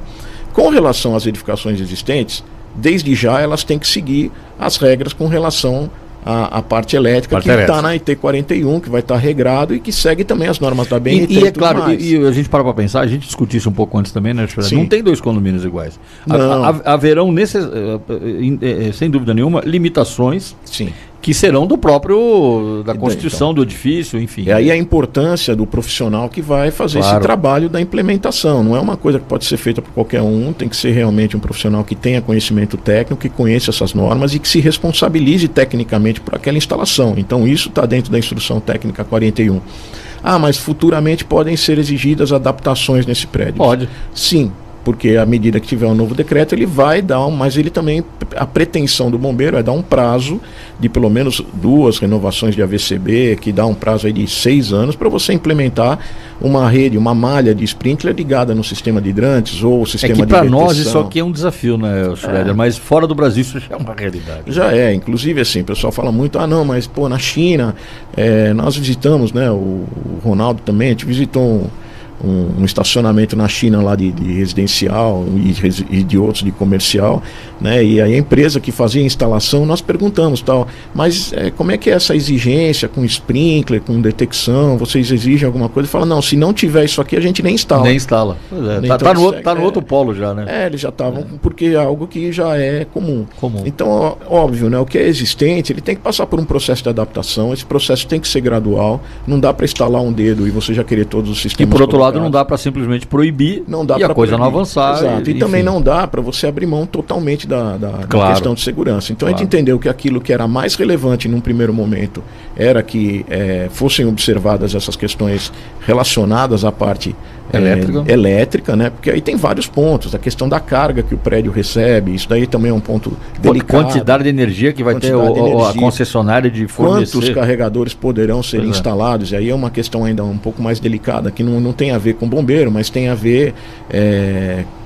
Com relação às edificações existentes, desde já elas têm que seguir as regras com relação à parte elétrica, que está na IT 41, que vai estar regrado e que segue também as normas da BNT. E é claro, e a gente para pensar, a gente discutiu isso um pouco antes também, né? Não tem dois condomínios iguais. Haverão, sem dúvida nenhuma, limitações. Sim. Que serão da constituição do edifício, enfim. E aí a importância do profissional que vai fazer esse trabalho da implementação. Não é uma coisa que pode ser feita por qualquer um, tem que ser realmente um profissional que tenha conhecimento técnico, que conheça essas normas e que se responsabilize tecnicamente por aquela instalação. Então isso está dentro da instrução técnica 41. Mas futuramente podem ser exigidas adaptações nesse prédio. Pode. Sim. Porque à medida que tiver um novo decreto, ele vai dar mas ele também, a pretensão do bombeiro é dar um prazo de pelo menos 2 renovações de AVCB, que dá um prazo aí de 6 anos para você implementar uma rede, uma malha de sprinkler ligada no sistema de hidrantes ou sistema de detecção. Para nós isso aqui é um desafio, né, Schroeder? Mas fora do Brasil isso já é uma realidade. Já é, inclusive assim, o pessoal fala muito, não, mas pô, na China, nós visitamos, né, o Ronaldo também, a gente visitou um estacionamento na China lá de residencial e de outros de comercial, né? E aí a empresa que fazia a instalação, nós perguntamos mas como é que é essa exigência com sprinkler, com detecção, vocês exigem alguma coisa? E fala, não, se não tiver isso aqui a gente nem instala. Nem instala. Então, tá no outro polo já, né? Eles já estavam, porque é algo que já é comum. Então, óbvio, né? O que é existente, ele tem que passar por um processo de adaptação, esse processo tem que ser gradual, não dá para instalar um dedo e você já querer todos os sistemas. E por outro lado, lado, não dá para simplesmente proibir não dá e a coisa proibir. não avançar. Exato. E também não dá para você abrir mão totalmente da questão de segurança. Então a gente entendeu que aquilo que era mais relevante num primeiro momento era que fossem observadas essas questões relacionadas à parte elétrica, né? Porque aí tem vários pontos, a questão da carga que o prédio recebe, isso daí também é um ponto delicado. Quantidade de energia que vai ter a concessionária de fornecer. Quantos carregadores poderão ser instalados, e aí é uma questão ainda um pouco mais delicada, que não tem a ver com bombeiro, mas tem a ver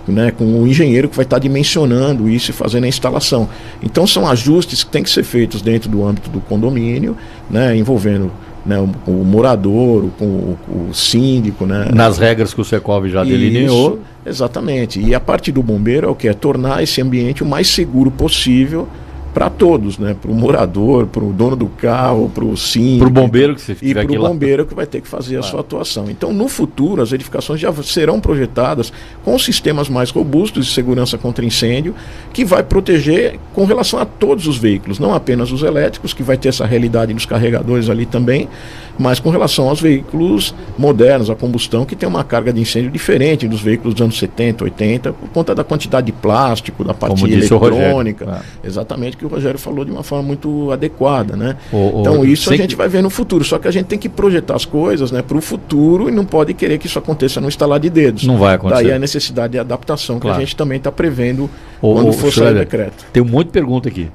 né, com o engenheiro que vai estar dimensionando isso e fazendo a instalação. Então são ajustes que têm que ser feitos dentro do âmbito do condomínio, né, envolvendo, né, o morador, o síndico, né? Nas regras que o Secov já delineou. Isso, exatamente. E a parte do bombeiro é o que? É tornar esse ambiente o mais seguro possível para todos, né? Para o morador, para o dono do carro, para o síndico. Para o bombeiro que você e para o bombeiro que vai ter que fazer a sua atuação. Então, no futuro, as edificações já serão projetadas com sistemas mais robustos de segurança contra incêndio, que vai proteger com relação a todos os veículos, não apenas os elétricos, que vai ter essa realidade dos carregadores ali também, mas com relação aos veículos modernos, a combustão, que tem uma carga de incêndio diferente dos veículos dos anos 70, 80, por conta da quantidade de plástico, da parte eletrônica. Exatamente, que o Rogério falou de uma forma muito adequada, né? Então isso a gente vai ver no futuro, só que a gente tem que projetar as coisas, né, para o futuro e não pode querer que isso aconteça no estalar de dedos. Não vai acontecer. Daí a necessidade de adaptação que a gente também está prevendo quando for sair o decreto. Tem um monte de pergunta aqui.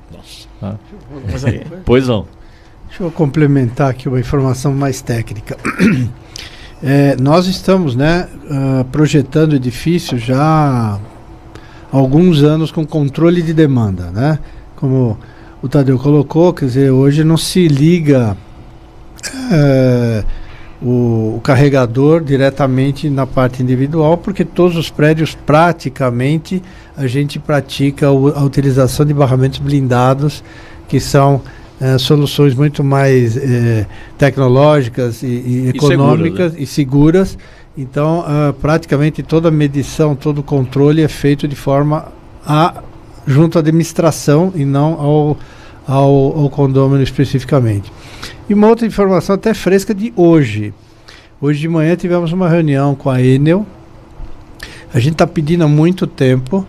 Nossa. Mas aí. Pois não. Deixa eu complementar aqui uma informação mais técnica. Nós estamos, né, projetando edifícios já há alguns anos com controle de demanda, né? Como o Tadeu colocou, quer dizer, hoje não se liga o carregador diretamente na parte individual, porque todos os prédios praticamente a gente pratica a utilização de barramentos blindados, que são soluções muito mais tecnológicas e econômicas e seguras. Então, praticamente toda a medição, todo o controle é feito de forma junto à administração e não ao condômino especificamente. E uma outra informação até fresca de hoje. Hoje de manhã tivemos uma reunião com a Enel. A gente está pedindo há muito tempo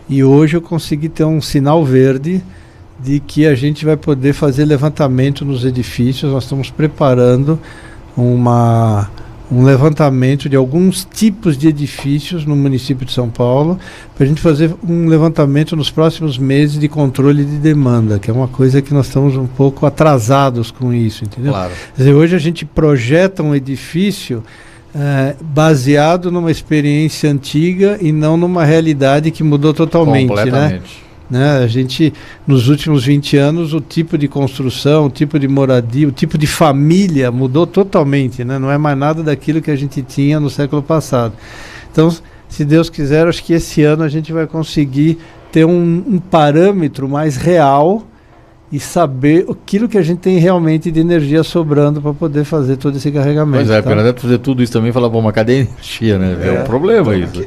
e hoje eu consegui ter um sinal verde de que a gente vai poder fazer levantamento nos edifícios. Nós estamos preparando um levantamento de alguns tipos de edifícios no município de São Paulo, para a gente fazer um levantamento nos próximos meses de controle de demanda, que é uma coisa que nós estamos um pouco atrasados com isso, entendeu? Claro. Quer dizer, hoje a gente projeta um edifício baseado numa experiência antiga e não numa realidade que mudou totalmente, completamente, né? A gente, nos últimos 20 anos, o tipo de construção, o tipo de moradia, o tipo de família mudou totalmente, né? Não é mais nada daquilo que a gente tinha no século passado. Então, se Deus quiser, acho que esse ano a gente vai conseguir ter um parâmetro mais real e saber aquilo que a gente tem realmente de energia sobrando para poder fazer todo esse carregamento. Pois é, tá? Para fazer tudo isso também, falar, bom, uma cadeia de energia, né? É um problema isso.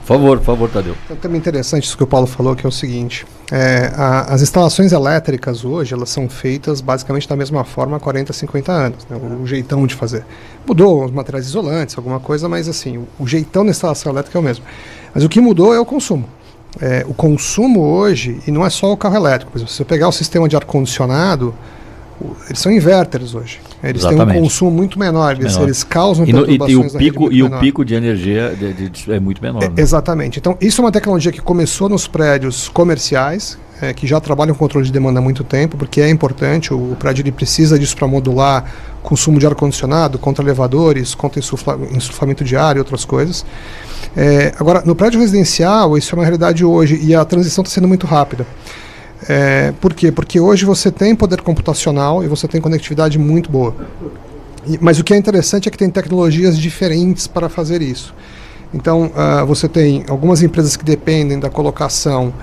Por favor, Tadeu. É um tema interessante isso que o Paulo falou, que é o seguinte: as instalações elétricas hoje, elas são feitas basicamente da mesma forma há 40, 50 anos, né? O jeitão de fazer. Mudou os materiais isolantes, alguma coisa, mas assim, o jeitão da instalação elétrica é o mesmo. Mas o que mudou é o consumo. O consumo hoje, e não é só o carro elétrico, por exemplo, se você pegar o sistema de ar-condicionado, eles são inverters hoje. Eles têm um consumo muito menor, eles causam perturbações na rede muito menor. O pico de energia é muito menor. Né? Exatamente. Então, isso é uma tecnologia que começou nos prédios comerciais, que já trabalham com controle de demanda há muito tempo, porque é importante, o prédio ele precisa disso para modular consumo de ar-condicionado, contra elevadores, contra insuflamento de ar e outras coisas. Agora, no prédio residencial, isso é uma realidade hoje, e a transição está sendo muito rápida. Por quê? Porque hoje você tem poder computacional e você tem conectividade muito boa. Mas o que é interessante é que tem tecnologias diferentes para fazer isso. Então, você tem algumas empresas que dependem da colocação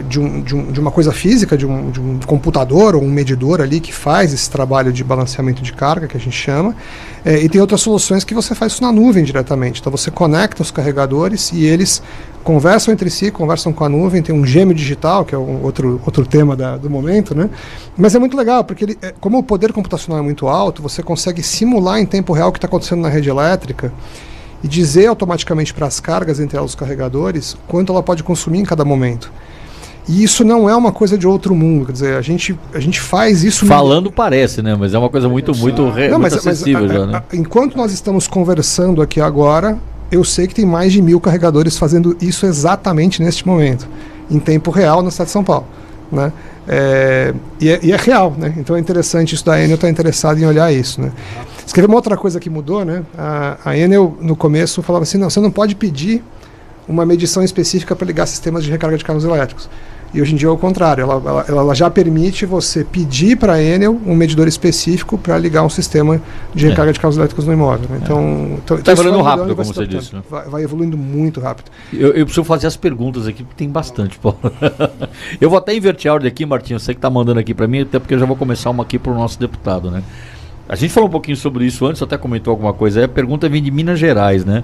de uma coisa física, de um computador ou um medidor ali que faz esse trabalho de balanceamento de carga, que a gente chama, e tem outras soluções que você faz isso na nuvem diretamente. Então você conecta os carregadores e eles conversam entre si, conversam com a nuvem, tem um gêmeo digital, que é outro tema do momento, né? Mas é muito legal, porque como o poder computacional é muito alto, você consegue simular em tempo real o que está acontecendo na rede elétrica e dizer automaticamente para as cargas entre elas os carregadores quanto ela pode consumir em cada momento. E isso não é uma coisa de outro mundo, quer dizer, a gente faz isso... Falando parece, né? Mas é uma coisa muito acessível já, né? Enquanto nós estamos conversando aqui agora, eu sei que tem mais de 1000 carregadores fazendo isso exatamente neste momento, em tempo real na cidade de São Paulo, né? E é real, né? Então é interessante isso da Enel estar interessada em olhar isso, né? Escrever uma outra coisa que mudou, né? A Enel no começo falava assim, não, você não pode pedir uma medição específica para ligar sistemas de recarga de carros elétricos. E hoje em dia é o contrário, ela já permite você pedir para a Enel um medidor específico para ligar um sistema de recarga de carros elétricos no imóvel, né? Então está evoluindo rápido, como você disse, né? Vai evoluindo muito rápido. Eu preciso fazer as perguntas aqui, porque tem bastante, Paulo. Eu vou até inverter a ordem aqui, Martinho, você que está mandando aqui para mim, até porque eu já vou começar uma aqui para o nosso deputado, né? A gente falou um pouquinho sobre isso antes, até comentou alguma coisa. Aí a pergunta vem de Minas Gerais, né?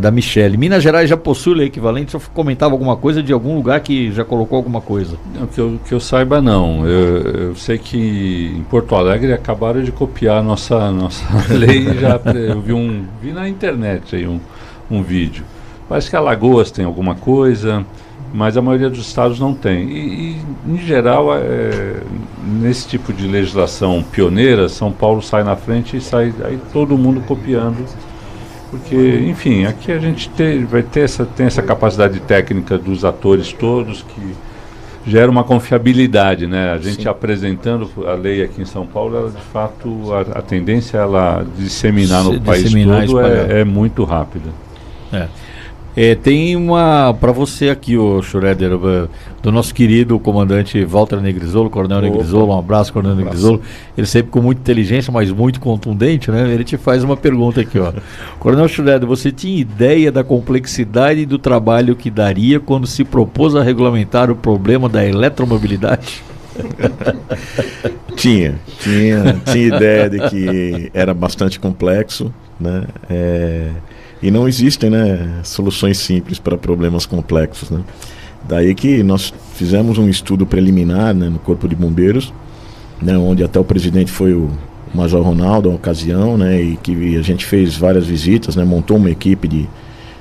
Da Michele. Minas Gerais já possui lei equivalente? Se eu comentava alguma coisa de algum lugar que já colocou alguma coisa? Que eu saiba, não. Eu sei que em Porto Alegre acabaram de copiar a nossa lei. Eu vi na internet aí um vídeo. Parece que Alagoas tem alguma coisa, mas a maioria dos estados não tem. E em geral, nesse tipo de legislação pioneira, São Paulo sai na frente e sai aí todo mundo copiando. Porque, enfim, aqui a gente tem essa capacidade técnica dos atores todos que gera uma confiabilidade, né? A gente Sim. apresentando a lei aqui em São Paulo, ela, de fato, a tendência é ela disseminar no país todo é muito rápida. Tem uma para você aqui, o Schroeder, do nosso querido comandante Walter Negrisolo, Coronel Negrisolo. Um abraço, Coronel Negrisolo. Ele sempre com muita inteligência, mas muito contundente, né? Ele te faz uma pergunta aqui, ó. Coronel Schroeder, você tinha ideia da complexidade do trabalho que daria quando se propôs a regulamentar o problema da eletromobilidade? Tinha ideia de que era bastante complexo, né? E não existem, né, soluções simples para problemas complexos, né? Daí que nós fizemos um estudo preliminar, né, no Corpo de Bombeiros, né, onde até o presidente foi o Major Ronaldo, na ocasião, né, e que a gente fez várias visitas, né, montou uma equipe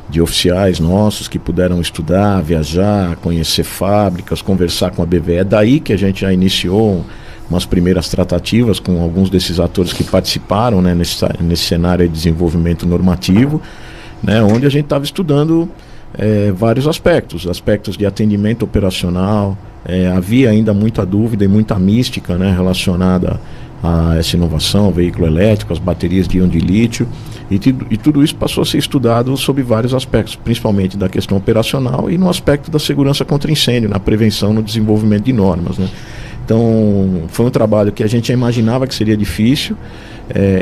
de oficiais nossos que puderam estudar, viajar, conhecer fábricas, conversar com a BVE. Daí que a gente já iniciou umas primeiras tratativas com alguns desses atores que participaram, né, nesse cenário de desenvolvimento normativo, né, onde a gente estava estudando vários aspectos de atendimento operacional. Havia ainda muita dúvida e muita mística, né, relacionada a essa inovação, veículo elétrico, as baterias de íon de lítio, e tudo isso passou a ser estudado sob vários aspectos, principalmente da questão operacional e no aspecto da segurança contra incêndio, na prevenção, no desenvolvimento de normas, né. Então, foi um trabalho que a gente já imaginava que seria difícil,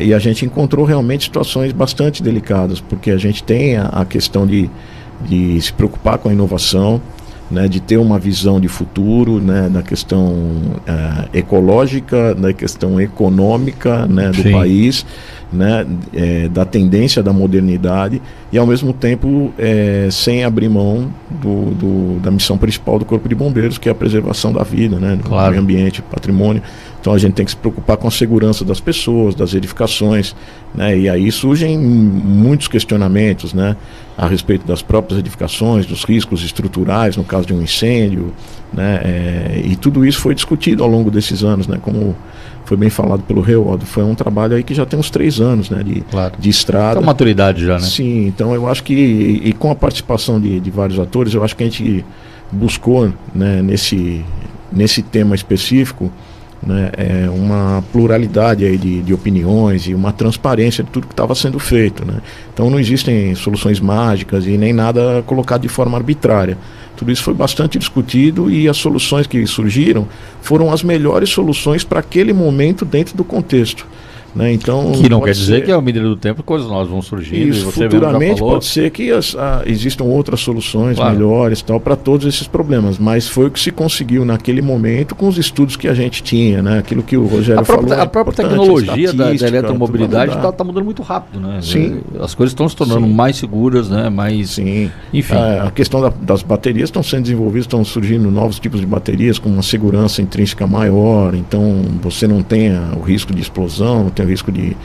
e a gente encontrou realmente situações bastante delicadas, porque a gente tem a questão de se preocupar com a inovação, né, de ter uma visão de futuro, né, da questão ecológica, da questão econômica, né, do país, né, da tendência da modernidade, e ao mesmo tempo sem abrir mão da missão principal do Corpo de Bombeiros, que é a preservação da vida, né, do meio ambiente, patrimônio. Então a gente tem que se preocupar com a segurança das pessoas, das edificações, né, e aí surgem muitos questionamentos, né, a respeito das próprias edificações, dos riscos estruturais no caso de um incêndio, né, e tudo isso foi discutido ao longo desses anos, né, como foi bem falado pelo Reoldo. Foi um trabalho aí que já tem uns 3 anos, né, de estrada. Tem maturidade já, né? Sim, então eu acho que, e com a participação de vários atores, eu acho que a gente buscou, né, nesse tema específico, né, uma pluralidade aí de opiniões e uma transparência de tudo que estava sendo feito, né? Então não existem soluções mágicas e nem nada colocado de forma arbitrária. Tudo isso foi bastante discutido e as soluções que surgiram foram as melhores soluções para aquele momento dentro do contexto, né? Então, que não quer dizer que ao medida do tempo coisas novas vão surgindo. Isso, e você futuramente pode ser que existam outras soluções melhores para todos esses problemas, mas foi o que se conseguiu naquele momento com os estudos que a gente tinha, né? Aquilo que o Rogério falou. A própria tecnologia da eletromobilidade está mudando muito rápido, né? Sim. As coisas estão se tornando mais seguras, né? Sim. Enfim. A questão das baterias estão sendo desenvolvidas, estão surgindo novos tipos de baterias com uma segurança intrínseca maior, então você não tem o risco de explosão, não tem o risco de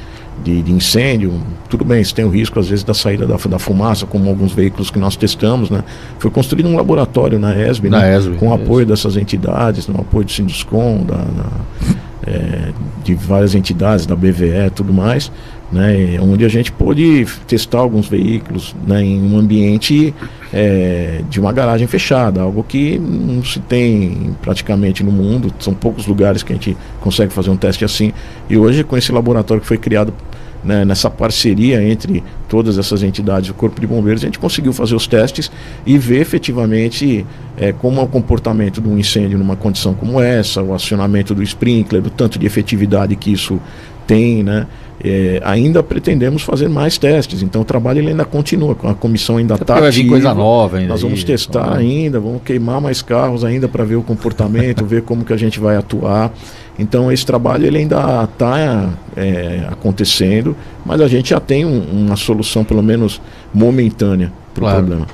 incêndio. Tudo bem, se tem o risco às vezes da saída da fumaça, como alguns veículos que nós testamos, né? Foi construído um laboratório na ESB, né? Com o apoio dessas entidades, no apoio do Sinduscom, de várias entidades, da BVE e tudo mais, né? Onde a gente pôde testar alguns veículos, né, em um ambiente de uma garagem fechada, algo que não se tem praticamente no mundo. São poucos lugares que a gente consegue fazer um teste assim, e hoje com esse laboratório que foi criado, né, nessa parceria entre todas essas entidades do Corpo de Bombeiros, a gente conseguiu fazer os testes e ver efetivamente como é o comportamento de um incêndio numa condição como essa, o acionamento do sprinkler, o tanto de efetividade que isso tem, né? Ainda pretendemos fazer mais testes, então o trabalho ele ainda continua, a comissão ainda está ativa, vai vir coisa nova ainda. Nós vamos testar ainda, vamos queimar mais carros ainda para ver o comportamento, ver como que a gente vai atuar. Então esse trabalho ele ainda está acontecendo, mas a gente já tem uma solução pelo menos momentânea para o problema.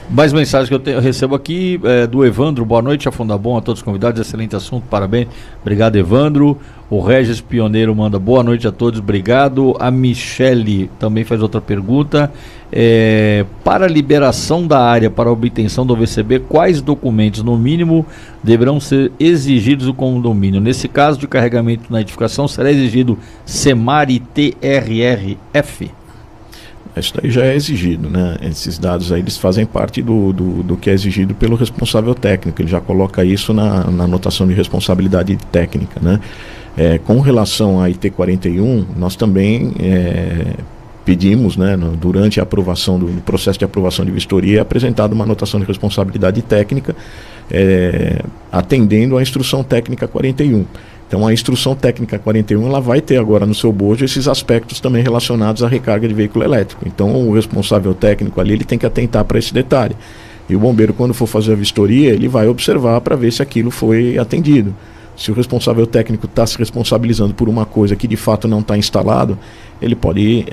Mais mensagens que eu recebo aqui do Evandro. Boa noite, Afundabom, a todos os convidados, excelente assunto, parabéns. Obrigado, Evandro. O Regis Pioneiro manda boa noite a todos, obrigado. A Michele também faz outra pergunta. Para a liberação da área para a obtenção do VCB, quais documentos, no mínimo, deverão ser exigidos do condomínio? Nesse caso de carregamento na edificação, será exigido SEMAR e TRRF? Isso daí já é exigido, né? Esses dados aí, eles fazem parte do que é exigido pelo responsável técnico. Ele já coloca isso na anotação de responsabilidade técnica, né? Com relação à IT 41, nós também pedimos, né, durante a aprovação do processo de aprovação de vistoria, é apresentada uma anotação de responsabilidade técnica, atendendo à instrução técnica 41. Então a instrução técnica 41 ela vai ter agora no seu bojo esses aspectos também relacionados à recarga de veículo elétrico. Então o responsável técnico ali ele tem que atentar para esse detalhe. E o bombeiro, quando for fazer a vistoria, ele vai observar para ver se aquilo foi atendido. Se o responsável técnico está se responsabilizando por uma coisa que de fato não está instalado, ele pode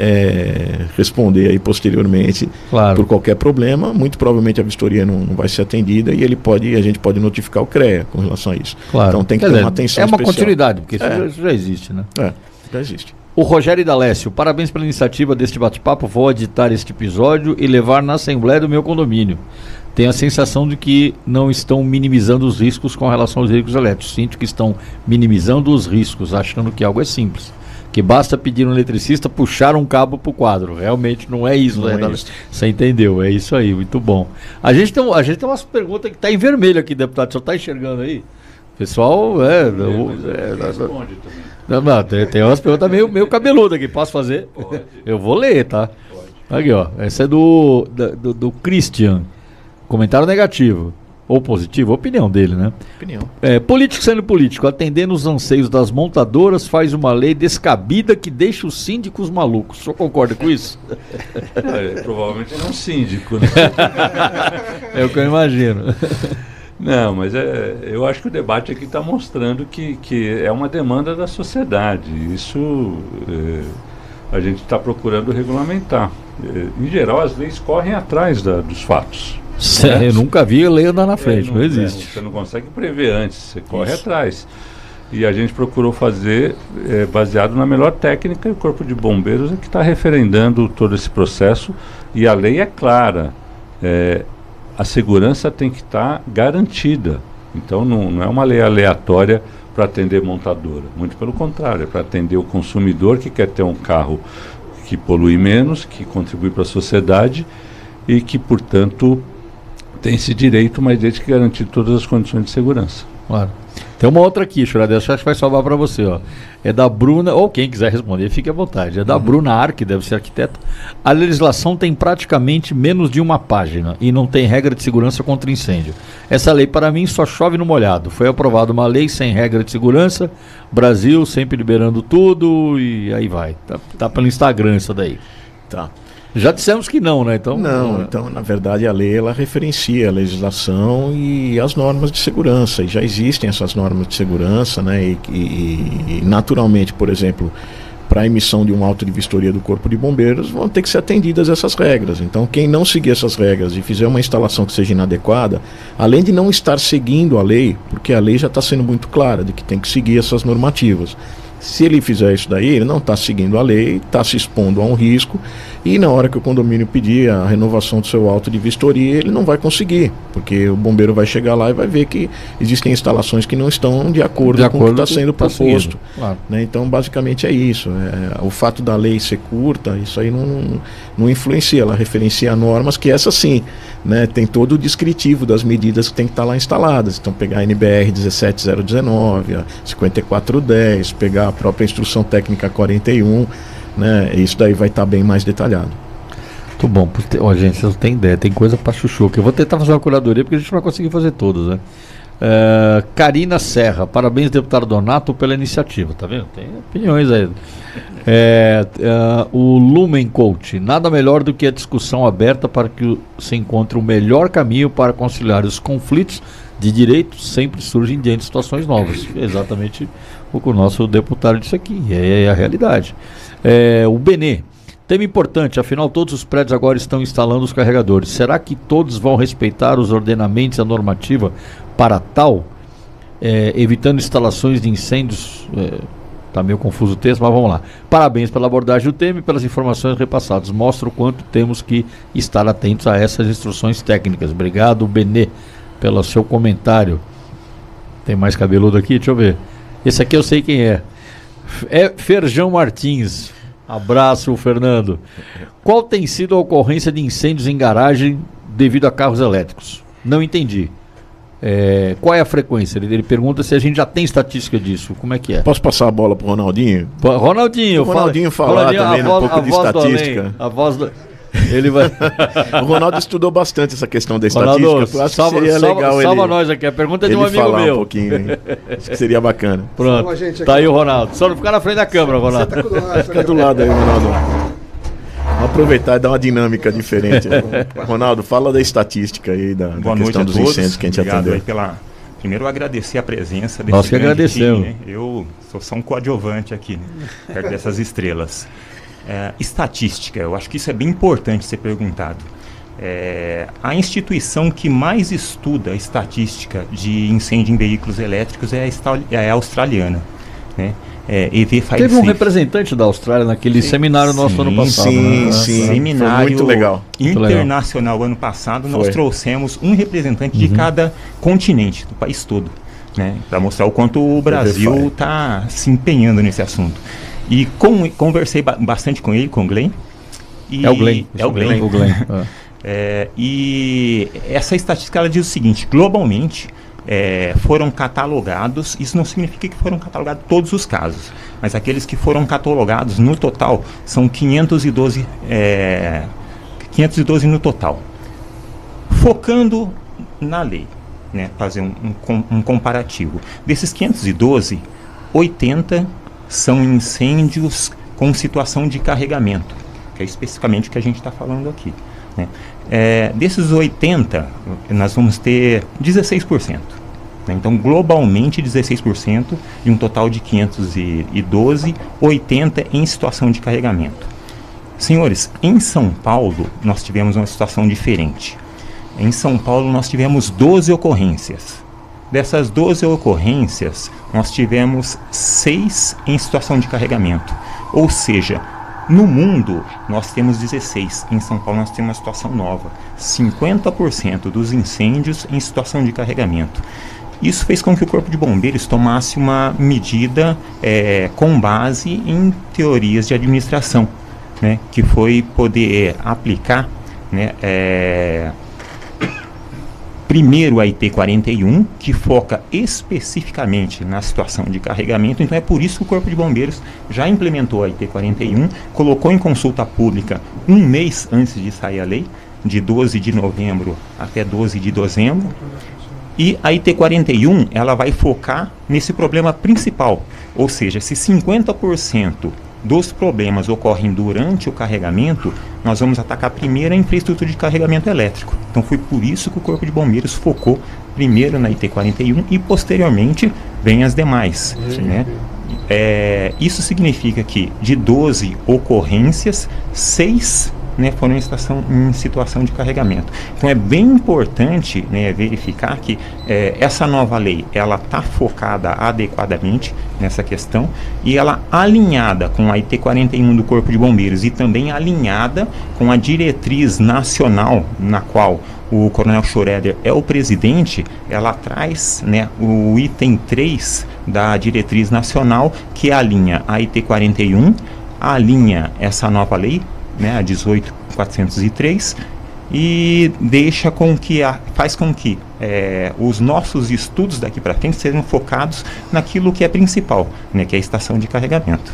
responder aí posteriormente, claro, por qualquer problema. Muito provavelmente a vistoria não vai ser atendida e a gente pode notificar o CREA com relação a isso. Claro. Então tem que ter uma atenção especial. É uma continuidade, porque isso já existe, né? Já existe. O Rogério D'Alessio, parabéns pela iniciativa deste bate-papo. Vou editar este episódio e levar na assembleia do meu condomínio. Tenho a sensação de que não estão minimizando os riscos com relação aos veículos elétricos. Sinto que estão minimizando os riscos, achando que algo é simples. Que basta pedir um eletricista puxar um cabo para o quadro. Realmente não é isso, né? Você entendeu, é isso aí, muito bom. A gente tem umas perguntas que está em vermelho aqui, deputado. O senhor está enxergando aí? Pessoal, responde também. Tem umas perguntas meio cabeludas aqui. Posso fazer? Pode. Eu vou ler, tá? Pode. Aqui, ó. Essa é do Christian. Comentário negativo. Ou positivo, a opinião dele, né? Opinião. Político sendo político, atendendo os anseios das montadoras, faz uma lei descabida que deixa os síndicos malucos. O senhor concorda com isso? Provavelmente ele é um síndico, né? É o que eu imagino. Não, mas eu acho que o debate aqui está mostrando que é uma demanda da sociedade. Isso a gente está procurando regulamentar. Em geral, as leis correm atrás dos fatos. Eu nunca vi a lei andar na frente, não existe. Você não consegue prever antes, você corre atrás. E a gente procurou fazer baseado na melhor técnica, e o Corpo de Bombeiros é que está referendando todo esse processo. E a lei é clara, a segurança tem que estar garantida. Então não é uma lei aleatória para atender montadora, muito pelo contrário, é para atender o consumidor que quer ter um carro que polui menos, que contribui para a sociedade e que, portanto, tem esse direito, mas desde que garantir todas as condições de segurança. Claro. Tem uma outra aqui, Choradeus, acho que vai salvar para você, ó. É da Bruna, ou quem quiser responder, fique à vontade. É da Bruna Arque, deve ser arquiteta. A legislação tem praticamente menos de uma página e não tem regra de segurança contra incêndio. Essa lei, para mim, só chove no molhado. Foi aprovada uma lei sem regra de segurança, Brasil sempre liberando tudo e aí vai. Tá pelo Instagram isso daí. Tá. Já dissemos que não, né? Então, então, na verdade, a lei ela referencia a legislação e as normas de segurança. E já existem essas normas de segurança, né? E naturalmente, por exemplo, para a emissão de um auto de vistoria do Corpo de Bombeiros, vão ter que ser atendidas essas regras. Então, quem não seguir essas regras e fizer uma instalação que seja inadequada, além de não estar seguindo a lei, porque a lei já está sendo muito clara de que tem que seguir essas normativas, Se ele fizer isso daí, ele não está seguindo a lei, está se expondo a um risco, e na hora que o condomínio pedir a renovação do seu auto de vistoria, ele não vai conseguir, porque o bombeiro vai chegar lá e vai ver que existem instalações que não estão de acordo com o que está sendo proposto. Claro. Né? Então, basicamente é isso. O fato da lei ser curta, isso aí não influencia, ela referencia normas que essa sim, né, tem todo o descritivo das medidas que tem que estar lá instaladas. Então, pegar a NBR 17019, a 5410, pegar a própria instrução técnica 41, né, isso daí vai estar bem mais detalhado. Muito bom. Ó, gente, vocês não têm ideia, tem coisa pra chuchu, que eu vou tentar fazer uma curadoria, porque a gente não vai conseguir fazer todas, né? Karina Serra, parabéns, deputado Donato, pela iniciativa, tá vendo? Tem opiniões aí. O Lumen Coach, nada melhor do que a discussão aberta para que se encontre o melhor caminho para conciliar os conflitos de direitos, sempre surgem diante de situações novas. Exatamente o que o nosso deputado disse aqui, é a realidade. O Benê, tema importante, afinal todos os prédios agora estão instalando os carregadores. Será que todos vão respeitar os ordenamentos e a normativa para tal, evitando instalações de incêndios? Está meio confuso o texto, mas vamos lá. Parabéns pela abordagem do tema e pelas informações repassadas. Mostra o quanto temos que estar atentos a essas instruções técnicas. Obrigado, Benê, pelo seu comentário. Tem mais cabeludo aqui? Deixa eu ver. Esse aqui eu sei quem é. Ferjão Martins. Abraço, Fernando. Qual tem sido a ocorrência de incêndios em garagem devido a carros elétricos? Não entendi. Qual é a frequência? Ele pergunta se a gente já tem estatística disso. Como é que é? Posso passar a bola pro Ronaldinho? Ronaldinho, o Ronaldinho falar também um pouco de estatística. A voz do... Ele vai... O Ronaldo estudou bastante essa questão da estatística. Ronaldo, eu acho que seria legal salva nós aqui. A pergunta é de um amigo falar meu. Um pouquinho, acho que seria bacana. Pronto, tá aí o Ronaldo. Só não ficar na frente da câmera, Ronaldo. Fica do lado aí, Ronaldo. Vamos aproveitar e dar uma dinâmica diferente. Ronaldo, fala da estatística aí, da questão dos incêndios que a gente atendeu. Aí primeiro, agradecer a presença desse Nós que agradecemos. time, né? Eu sou só um coadjuvante aqui, né? Perto dessas estrelas. Estatística, eu acho que isso é bem importante ser perguntado. A instituição que mais estuda estatística de incêndio em veículos elétricos é a australiana, né? Teve um representante da Austrália naquele seminário nosso ano passado. Sim. Seminário foi muito legal. Internacional ano passado, nós trouxemos um representante de cada continente, do país todo, né? Para mostrar o quanto o Brasil está se empenhando nesse assunto. E conversei bastante com ele, com o Glenn. O Glenn. E essa estatística ela diz o seguinte: globalmente foram catalogados, isso não significa que foram catalogados todos os casos, mas aqueles que foram catalogados no total são 512 no total. Focando na lei, né, fazer um comparativo. Desses 512, 80 são incêndios com situação de carregamento, que é especificamente o que a gente está falando aqui, né? Desses 80, nós vamos ter 16%. Né? Então, globalmente, 16%, de um total de 512, 80 em situação de carregamento. Senhores, em São Paulo, nós tivemos uma situação diferente. Em São Paulo, nós tivemos 12 ocorrências. Dessas 12 ocorrências, nós tivemos 6 em situação de carregamento. Ou seja, no mundo, nós temos 16. Em São Paulo, nós temos uma situação nova. 50% dos incêndios em situação de carregamento. Isso fez com que o Corpo de Bombeiros tomasse uma medida com base em teorias de administração, né, que foi poder aplicar, né, primeiro a IT 41, que foca especificamente na situação de carregamento. Então é por isso que o Corpo de Bombeiros já implementou a IT 41, colocou em consulta pública um mês antes de sair a lei, de 12 de novembro até 12 de dezembro. E a IT 41, ela vai focar nesse problema principal, ou seja, se 50% dos problemas ocorrem durante o carregamento, nós vamos atacar primeiro a infraestrutura de carregamento elétrico. Então foi por isso que o Corpo de Bombeiros focou primeiro na IT 41 e posteriormente vem as demais, né? Isso significa que de 12 ocorrências, 6 né, foram em situação de carregamento. Então é bem importante, né, verificar que essa nova lei, ela está focada adequadamente nessa questão e ela alinhada com a IT 41 do Corpo de Bombeiros e também alinhada com a diretriz nacional, na qual o Coronel Schroeder é o presidente, ela traz, né, o item 3 da diretriz nacional, que alinha a IT 41, alinha essa nova lei, né, a 18.403, e deixa faz com que os nossos estudos daqui para frente sejam focados naquilo que é principal, né, que é a estação de carregamento.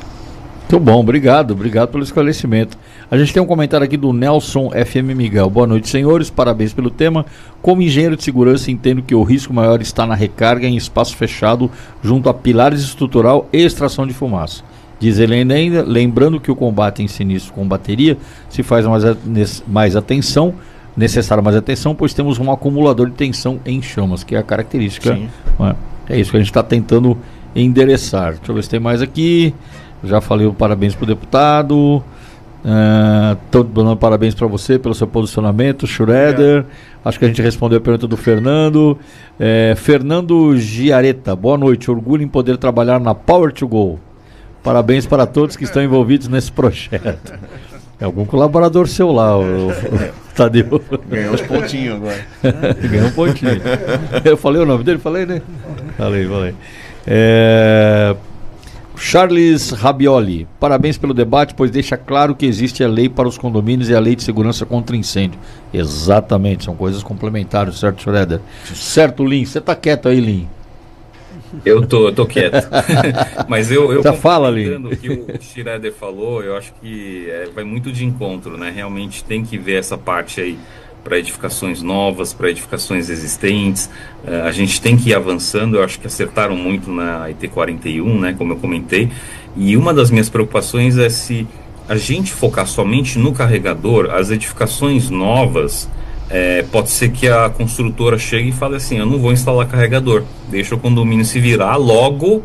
Muito bom, obrigado pelo esclarecimento. A gente tem um comentário aqui do Nelson FM Miguel. Boa noite, senhores, parabéns pelo tema. Como engenheiro de segurança, entendo que o risco maior está na recarga em espaço fechado junto a pilares estrutural e extração de fumaça. Diz ele ainda, lembrando que o combate em sinistro com bateria se faz mais atenção, necessário mais atenção, pois temos um acumulador de tensão em chamas, que é a característica. É isso que a gente está tentando endereçar. Deixa eu ver se tem mais aqui. Já falei o parabéns para o deputado. Estou dando parabéns para você pelo seu posicionamento, Schroeder. Acho que a gente respondeu a pergunta do Fernando. Fernando Giareta, boa noite. Orgulho em poder trabalhar na Power to Go. Parabéns para todos que estão envolvidos nesse projeto. É algum colaborador seu lá, o Tadeu. Ganhou uns pontinhos agora. Ganhou um pontinho. Eu falei o nome dele? Falei, né? Falei. Charles Rabioli, parabéns pelo debate, pois deixa claro que existe a lei para os condomínios e a lei de segurança contra incêndio. Exatamente, são coisas complementares, certo, Schroeder? Certo, Lin, você tá quieto aí, Lin? Eu tô quieto. Mas eu fala, Lin. O que o Schroeder falou, eu acho que vai muito de encontro, né? Realmente tem que ver essa parte aí para edificações novas, para edificações existentes. A gente tem que ir avançando. Eu acho que acertaram muito na IT 41, né, como eu comentei. E uma das minhas preocupações é se a gente focar somente no carregador, as edificações novas, pode ser que a construtora chegue e fale assim: eu não vou instalar carregador, deixa o condomínio se virar, logo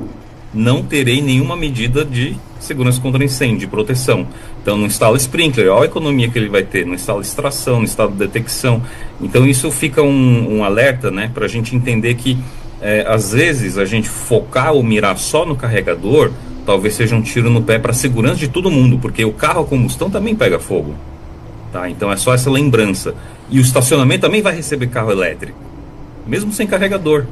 não terei nenhuma medida de segurança contra incêndio, de proteção. Então não instala sprinkler, olha a economia que ele vai ter, não instala extração, não instala detecção. Então isso fica um alerta, né, para a gente entender que às vezes a gente focar ou mirar só no carregador talvez seja um tiro no pé para a segurança de todo mundo, porque o carro a combustão também pega fogo, tá? Então é só essa lembrança. E o estacionamento também vai receber carro elétrico, mesmo sem carregador.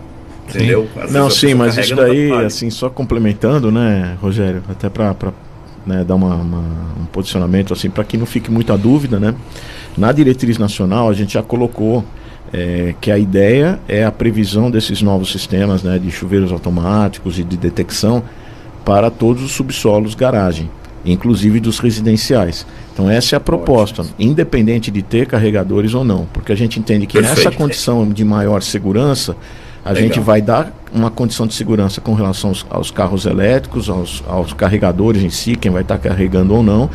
Entendeu? Não, sim, mas isso daí, assim, só complementando, né, Rogério, até para né, dar um posicionamento, assim, para que não fique muita dúvida, né, na diretriz nacional a gente já colocou que a ideia é a previsão desses novos sistemas, né, de chuveiros automáticos e de detecção para todos os subsolos garagem, inclusive dos residenciais. Então essa é a proposta, independente de ter carregadores ou não, porque a gente entende que nessa condição de maior segurança, a gente vai dar uma condição de segurança com relação aos carros elétricos, aos carregadores em si, quem vai estar carregando ou não,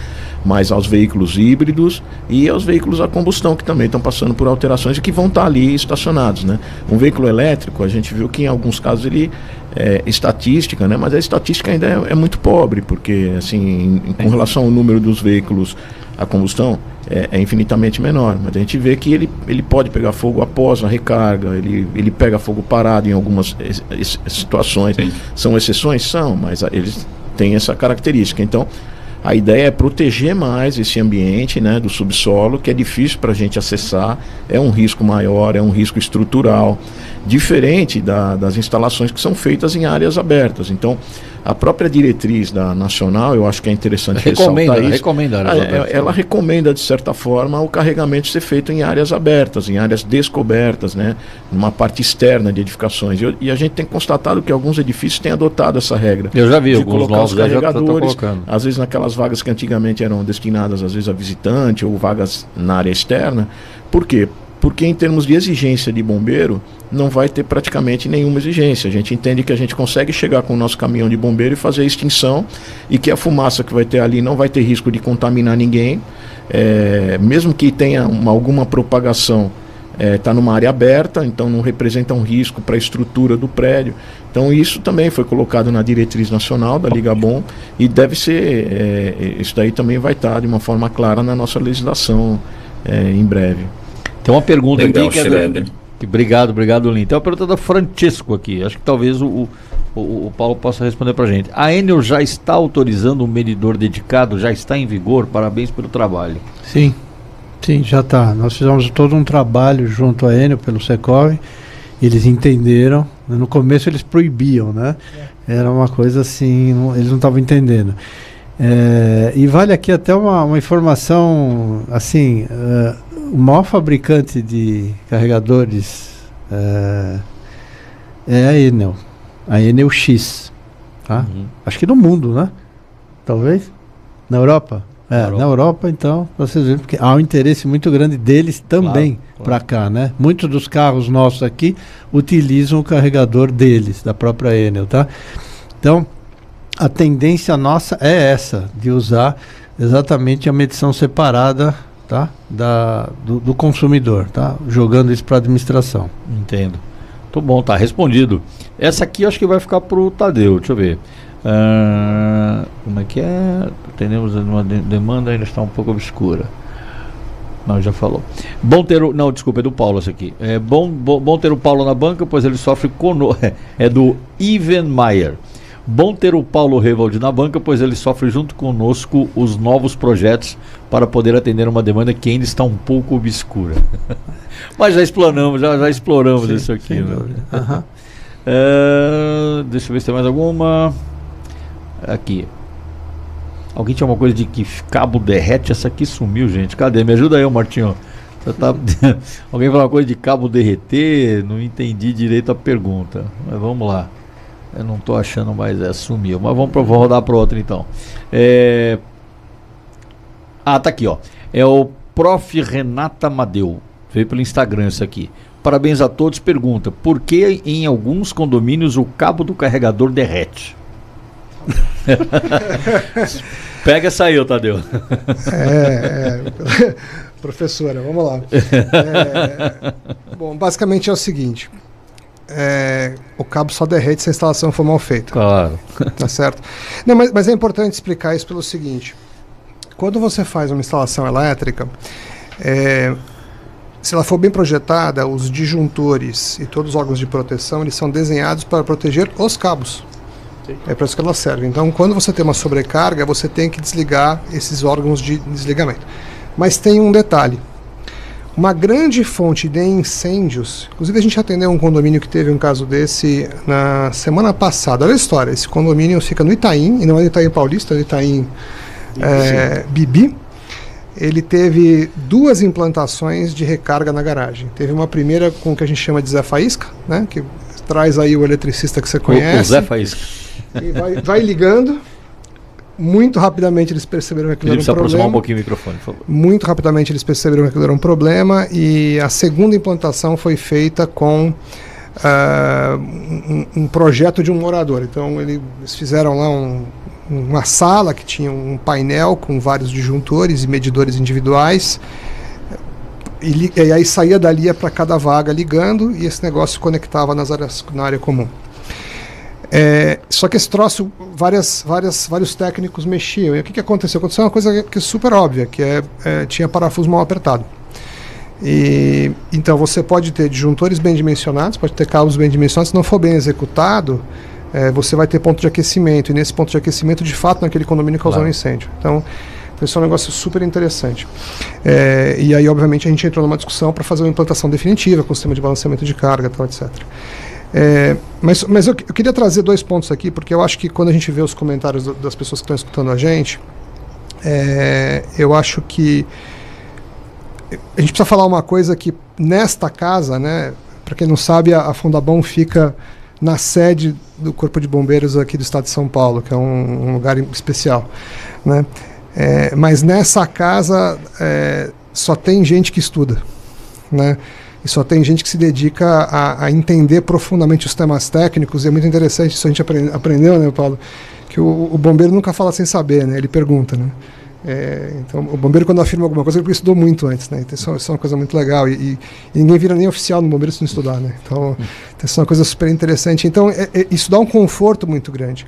mas aos veículos híbridos e aos veículos a combustão, que também estão passando por alterações e que vão estar ali estacionados, né? Um veículo elétrico, a gente viu que em alguns casos ele estatística, né? Mas a estatística ainda é muito pobre, porque assim, com relação ao número dos veículos a combustão, é infinitamente menor, mas a gente vê que ele pode pegar fogo após a recarga, ele pega fogo parado em algumas situações. Sim. São exceções? São, mas eles têm essa característica. Então, a ideia é proteger mais esse ambiente, né, do subsolo, que é difícil para a gente acessar, é um risco maior, é um risco estrutural, diferente das instalações que são feitas em áreas abertas. Então, a própria diretriz da Nacional, eu acho que é interessante ressaltar isso. Ela recomenda, de certa forma, o carregamento ser feito em áreas abertas, em áreas descobertas, né, numa parte externa de edificações. E a gente tem constatado que alguns edifícios têm adotado essa regra. Eu já vi de alguns colocar novos os carregadores, já colocando. Às vezes naquelas vagas que antigamente eram destinadas, às vezes, a visitante ou vagas na área externa. Por quê? Porque em termos de exigência de bombeiro, não vai ter praticamente nenhuma exigência. A gente entende que a gente consegue chegar com o nosso caminhão de bombeiro e fazer a extinção, e que a fumaça que vai ter ali não vai ter risco de contaminar ninguém, mesmo que tenha alguma propagação está numa área aberta, então não representa um risco para a estrutura do prédio. Então isso também foi colocado na diretriz nacional da Ligabom e deve ser, isso daí também vai estar de uma forma clara na nossa legislação em breve. Tem uma pergunta Legal, aqui obrigado, Lin. Tem uma pergunta da Francesco aqui, acho que talvez o Paulo possa responder para a gente. A Enel já está autorizando um medidor dedicado, já está em vigor? Parabéns pelo trabalho. Sim, já está. Nós fizemos todo um trabalho junto à Enel pelo Secov. Eles entenderam. No começo eles proibiam, né? Era uma coisa assim, eles não estavam entendendo. E vale aqui até uma informação, assim, o maior fabricante de carregadores é a Enel X. Tá? Acho que no mundo, né? Talvez? Na Europa? Na Europa, então, vocês veem, porque há um interesse muito grande deles também para cá, né? Muitos dos carros nossos aqui utilizam o carregador deles, da própria Enel, tá? Então, a tendência nossa é essa, de usar exatamente a medição separada, tá? Do consumidor, tá? Jogando isso para a administração. Entendo. Muito bom, tá respondido. Essa aqui eu acho que vai ficar pro Tadeu, deixa eu ver. Como é que é? Temos uma demanda, ainda está um pouco obscura. Não, já falou. Desculpa, é do Paulo essa aqui. É bom ter o Paulo na banca, pois ele sofre conosco. É do Ivan Mayer. Bom ter o Paulo Revaldi na banca, pois ele sofre junto conosco os novos projetos para poder atender uma demanda que ainda está um pouco obscura. Mas já exploramos Sim, isso aqui. Né? Uhum. Deixa eu ver se tem mais alguma. Aqui. Alguém tinha uma coisa de que cabo derrete? Essa aqui sumiu, gente. Cadê? Me ajuda aí, Martinho. Alguém falou uma coisa de cabo derreter? Não entendi direito a pergunta. Mas vamos lá. Eu não estou achando mais, sumiu. Mas vamos rodar para outra então. Tá aqui, ó. É o Prof. Renata Madeu. Veio pelo Instagram isso aqui. Parabéns a todos. Pergunta: por que em alguns condomínios o cabo do carregador derrete? Pega essa aí, Tadeu. Professora, vamos lá. Bom, basicamente é o seguinte: o cabo só derrete se a instalação for mal feita. Claro. Tá certo? Não, mas é importante explicar isso pelo seguinte: quando você faz uma instalação elétrica, se ela for bem projetada, os disjuntores e todos os órgãos de proteção, eles são desenhados para proteger os cabos. É para isso que ela serve. Então, quando você tem uma sobrecarga, você tem que desligar esses órgãos de desligamento. Mas tem um detalhe. Uma grande fonte de incêndios, inclusive a gente atendeu um condomínio que teve um caso desse na semana passada. Olha a história, esse condomínio fica no Itaim, e não é no Itaim Paulista, é no Itaim Bibi. Ele teve 2 implantações de recarga na garagem. Teve uma primeira com o que a gente chama de Zé Faísca, né, que traz aí o eletricista que você conhece. O Zé Faísca. E vai ligando. Muito rapidamente eles perceberam que aquilo era um problema. Aproximar um pouquinho o microfone, por favor. Muito rapidamente eles perceberam que aquilo era um problema e a segunda implantação foi feita com um projeto de um morador. Então eles fizeram lá uma sala que tinha um painel com vários disjuntores e medidores individuais. E aí saía dali para cada vaga ligando e esse negócio conectava na área comum. Só que esse troço, vários técnicos mexiam. E o que aconteceu? Aconteceu uma coisa que é super óbvia, que tinha parafuso mal apertado. Então você pode ter disjuntores bem dimensionados, pode ter cabos bem dimensionados, se não for bem executado, você vai ter ponto de aquecimento. E nesse ponto de aquecimento, de fato, naquele condomínio causou um incêndio. Então, esse é um negócio super interessante. E aí, obviamente, a gente entrou numa discussão para fazer uma implantação definitiva com o sistema de balanceamento de carga, tal, etc. Mas eu queria trazer 2 pontos aqui, porque eu acho que quando a gente vê os comentários das pessoas que estão escutando a gente, eu acho que a gente precisa falar uma coisa que nesta casa, né, para quem não sabe, a Fundabom fica na sede do Corpo de Bombeiros aqui do estado de São Paulo, que é um lugar especial, né? Mas nessa casa só tem gente que estuda, né? E só tem gente que se dedica a entender profundamente os temas técnicos, e é muito interessante, isso a gente aprendeu, né, Paulo? Que o bombeiro nunca fala sem saber, né? Ele pergunta, né? Então, o bombeiro, quando afirma alguma coisa, ele estudou muito antes, né? Então, isso é uma coisa muito legal. E ninguém vira nem oficial no bombeiro se não estudar, né? Então, isso é uma coisa super interessante. Então, isso dá um conforto muito grande.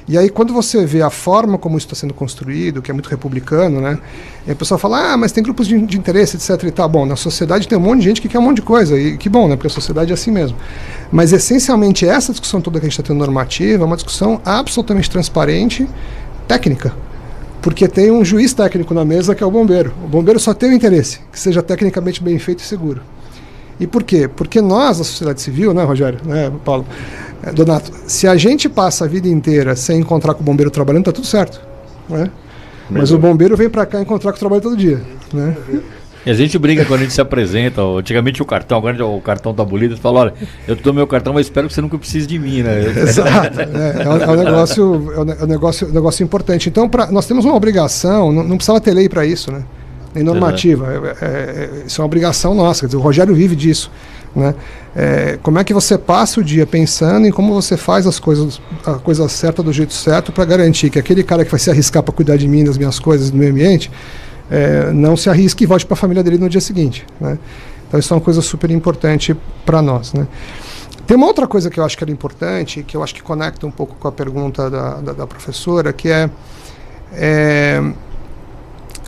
E aí, quando você vê a forma como isso está sendo construído, que é muito republicano, né? E a pessoa fala, mas tem grupos de interesse, etc. E tá bom, na sociedade tem um monte de gente que quer um monte de coisa. E que bom, né? Porque a sociedade é assim mesmo. Mas, essencialmente, essa discussão toda que a gente está tendo normativa é uma discussão absolutamente transparente, técnica. Porque tem um juiz técnico na mesa que é o bombeiro. O bombeiro só tem o interesse, que seja tecnicamente bem feito e seguro. E por quê? Porque nós, a sociedade civil, né, Rogério, né, Paulo, Donato, se a gente passa a vida inteira sem encontrar com o bombeiro trabalhando, tá tudo certo, né? Mas o bombeiro vem para cá encontrar com o trabalho todo dia, né? E a gente brinca quando a gente se apresenta. Antigamente o cartão, agora o cartão tá bonito. Você fala, olha, eu te dou meu cartão, mas espero que você nunca precise de mim, né? Exato. É um negócio importante. Então, nós temos uma obrigação, não precisava ter lei para isso, né? Nem normativa. Isso é uma obrigação nossa. Quer dizer, o Rogério vive disso, né? Como é que você passa o dia pensando em como você faz a coisa certa do jeito certo para garantir que aquele cara que vai se arriscar para cuidar de mim, das minhas coisas, do meio ambiente, não se arrisque e volte para a família dele no dia seguinte, né? Então isso é uma coisa super importante para nós, né? Tem uma outra coisa que eu acho que era importante, que eu acho que conecta um pouco com a pergunta da professora, que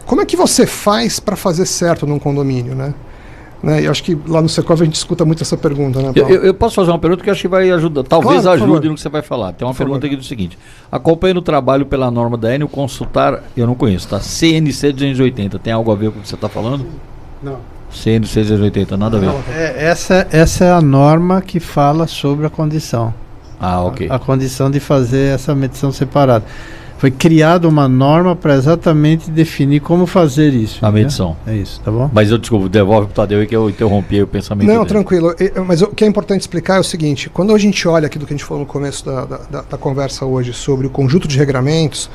como é que você faz para fazer certo num condomínio, né? Eu acho que lá no Secov a gente escuta muito essa pergunta, né, Paulo? Eu posso fazer uma pergunta que eu acho que vai ajudar, talvez claro, ajude no que você vai falar. Tem uma pergunta aqui do seguinte: acompanhando o trabalho pela norma da Enel, consultar, eu não conheço, tá? CNC 280, tem algo a ver com o que você está falando? Não. CNC 280, nada a ver. Essa é a norma que fala sobre a condição. Ah, ok. A condição de fazer essa medição separada. Foi criada uma norma para exatamente definir como fazer isso. A medição. É isso, tá bom? Mas desculpa, devolve para o Tadeu aí que eu interrompi o pensamento Não, dele. tranquilo. Mas o que é importante explicar é o seguinte: quando a gente olha aquilo que a gente falou no começo da conversa hoje sobre o conjunto de regramentos,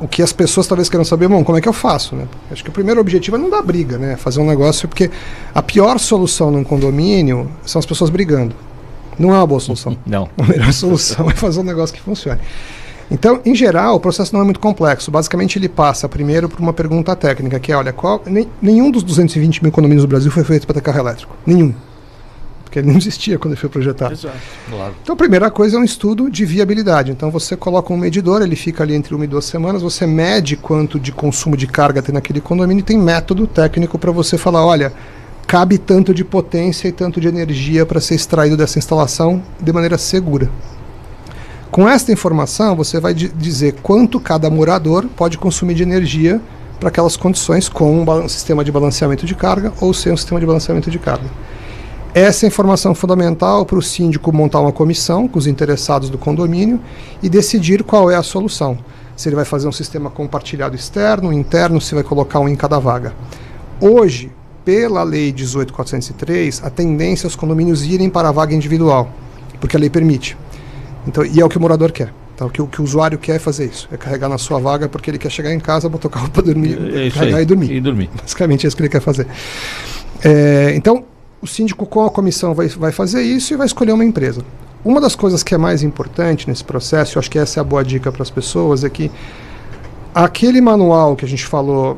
o que as pessoas talvez queiram saber, como é que eu faço, né? Acho que o primeiro objetivo é não dar briga, né? Fazer um negócio, porque a pior solução num condomínio são as pessoas brigando. Não é uma boa solução. Não. A melhor solução é fazer um negócio que funcione. Então, em geral, o processo não é muito complexo. Basicamente, ele passa primeiro por uma pergunta técnica, que é, olha, nenhum dos 220 mil condomínios do Brasil foi feito para ter carro elétrico. Nenhum. Porque ele não existia quando ele foi projetado. Exato, claro. Então, a primeira coisa é um estudo de viabilidade. Então, você coloca um medidor, ele fica ali entre 1 e 2 semanas, você mede quanto de consumo de carga tem naquele condomínio e tem método técnico para você falar, olha, cabe tanto de potência e tanto de energia para ser extraído dessa instalação de maneira segura. Com esta informação, você vai dizer quanto cada morador pode consumir de energia para aquelas condições com um sistema de balanceamento de carga ou sem um sistema de balanceamento de carga. Essa é a informação fundamental para o síndico montar uma comissão com os interessados do condomínio e decidir qual é a solução. Se ele vai fazer um sistema compartilhado externo, interno, se vai colocar um em cada vaga. Hoje, pela Lei 18.403, a tendência é os condomínios irem para a vaga individual, porque a lei permite. Então, e é o que o morador quer. Então, o que o usuário quer é fazer isso. É carregar na sua vaga porque ele quer chegar em casa, botar o carro para dormir, carregar e dormir. Basicamente é isso que ele quer fazer. Então, o síndico com a comissão vai fazer isso e vai escolher uma empresa. Uma das coisas que é mais importante nesse processo, eu acho que essa é a boa dica para as pessoas, é que aquele manual que a gente falou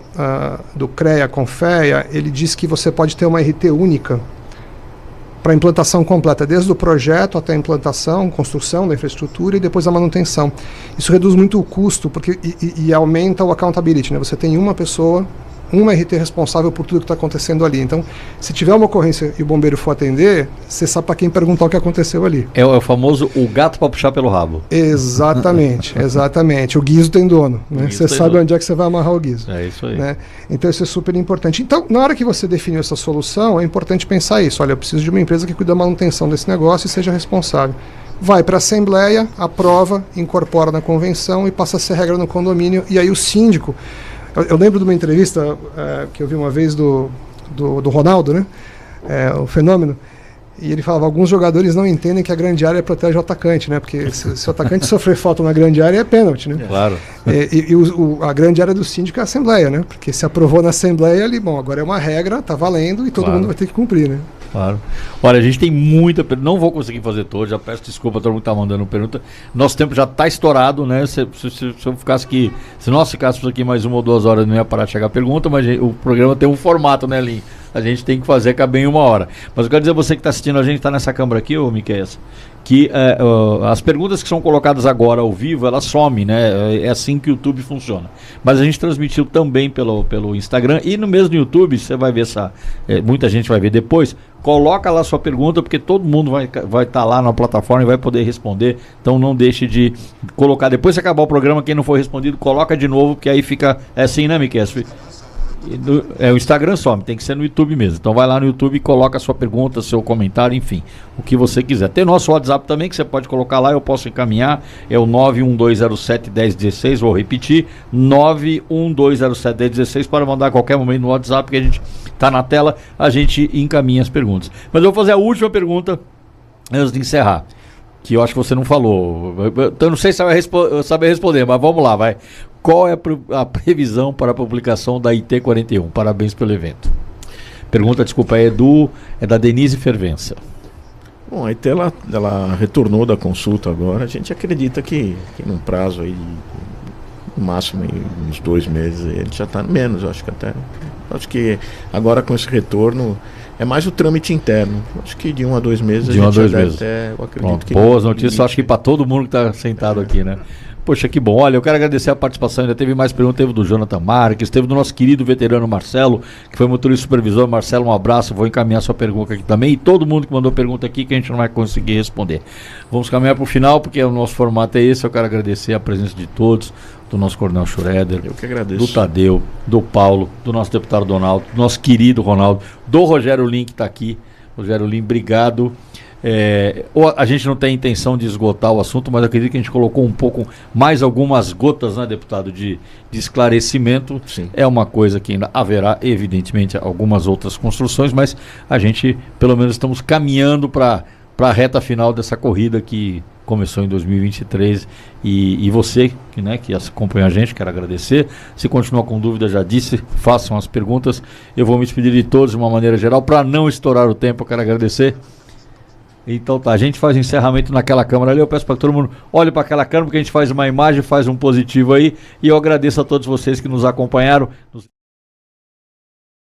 do CREA, CONFEA, ele diz que você pode ter uma RT única para a implantação completa, desde o projeto até a implantação, construção da infraestrutura e depois a manutenção. Isso reduz muito o custo e aumenta o accountability, né? Você tem uma pessoa, uma RT responsável por tudo que está acontecendo ali. Então, se tiver uma ocorrência e o bombeiro for atender, você sabe para quem perguntar o que aconteceu ali. É o famoso o gato para puxar pelo rabo. Exatamente, exatamente. O guiso tem dono, né? Você sabe onde é que você vai amarrar o guiso. É isso aí. Né? Então, isso é super importante. Então, na hora que você definiu essa solução, é importante pensar isso. Olha, eu preciso de uma empresa que cuide da manutenção desse negócio e seja responsável. Vai para a Assembleia, aprova, incorpora na convenção e passa a ser regra no condomínio. E aí o síndico... Eu lembro de uma entrevista que eu vi uma vez do Ronaldo, né? O Fenômeno. E ele falava, alguns jogadores não entendem que a grande área protege o atacante, né? Porque se o atacante sofrer falta na grande área é pênalti, né? Claro. A grande área do síndico é a Assembleia, né? Porque se aprovou na Assembleia ali, bom, agora é uma regra, tá valendo e todo mundo vai ter que cumprir, né? Claro. Olha, a gente tem muita pergunta, não vou conseguir fazer todos, já peço desculpa a todo mundo que tá mandando pergunta. Nosso tempo já tá estourado, né? Se eu ficasse aqui, se nós ficássemos aqui mais 1 ou 2 horas, não ia parar de chegar a pergunta, mas o programa tem um formato, né, Lin? A gente tem que fazer caber em 1 hora. Mas eu quero dizer a você que está assistindo, a gente está nessa câmera aqui, ô Miqueias, que as perguntas que são colocadas agora ao vivo, elas somem, né? É assim que o YouTube funciona. Mas a gente transmitiu também pelo Instagram e no mesmo YouTube, você vai ver muita gente vai ver depois, coloca lá sua pergunta, porque todo mundo vai estar lá na plataforma e vai poder responder, então não deixe de colocar, depois que acabar o programa, quem não for respondido, coloca de novo, porque aí fica, é assim, né, Miqueias? O Instagram some, tem que ser no YouTube mesmo. Então vai lá no YouTube e coloca a sua pergunta, seu comentário, enfim, o que você quiser. Tem nosso WhatsApp também que você pode colocar lá, eu posso encaminhar, é o 912071016, vou repetir, 912071016 para mandar a qualquer momento no WhatsApp que a gente está na tela, a gente encaminha as perguntas. Mas eu vou fazer a última pergunta antes de encerrar, que eu acho que você não falou. Eu não sei se você vai saber responder, mas vamos lá, vai. Qual é a previsão para a publicação da IT41? Parabéns pelo evento. Pergunta, desculpa, é da Denise Fervença. Bom, a IT ela retornou da consulta agora. A gente acredita que num prazo aí, no máximo aí, uns 2 meses, ele já está menos, eu acho que até. Acho que agora com esse retorno é mais o trâmite interno. Acho que de 1 a 2 meses de 1 a 2 meses. Eu acredito que boas notícias, acho que para todo mundo que está sentado aqui, né? Poxa, que bom. Olha, eu quero agradecer a participação. Ainda teve mais perguntas, teve do Jonathan Marques, teve do nosso querido veterano Marcelo, que foi motorista supervisor. Marcelo, um abraço. Vou encaminhar sua pergunta aqui também. E todo mundo que mandou pergunta aqui que a gente não vai conseguir responder. Vamos caminhar para o final, porque o nosso formato é esse. Eu quero agradecer a presença de todos, do nosso coronel Schroeder, eu que agradeço, do Tadeu, do Paulo, do nosso deputado Donaldo, do nosso querido Ronaldo, do Rogério Lin, que está aqui. Rogério Lin, obrigado. A gente não tem intenção de esgotar o assunto, mas eu acredito que a gente colocou um pouco mais algumas gotas, né, deputado, de esclarecimento. Sim. É uma coisa que ainda haverá, evidentemente, algumas outras construções, mas a gente, pelo menos, estamos caminhando para a reta final dessa corrida que começou em 2023 e você que acompanha a gente, quero agradecer. Se continuar com dúvida, já disse, façam as perguntas. Eu vou me despedir de todos de uma maneira geral, para não estourar o tempo. Eu quero agradecer. Então tá, a gente faz o encerramento naquela câmera ali. Eu peço para que todo mundo olhe para aquela câmera, porque a gente faz uma imagem, faz um positivo aí. E eu agradeço a todos vocês que nos acompanharam.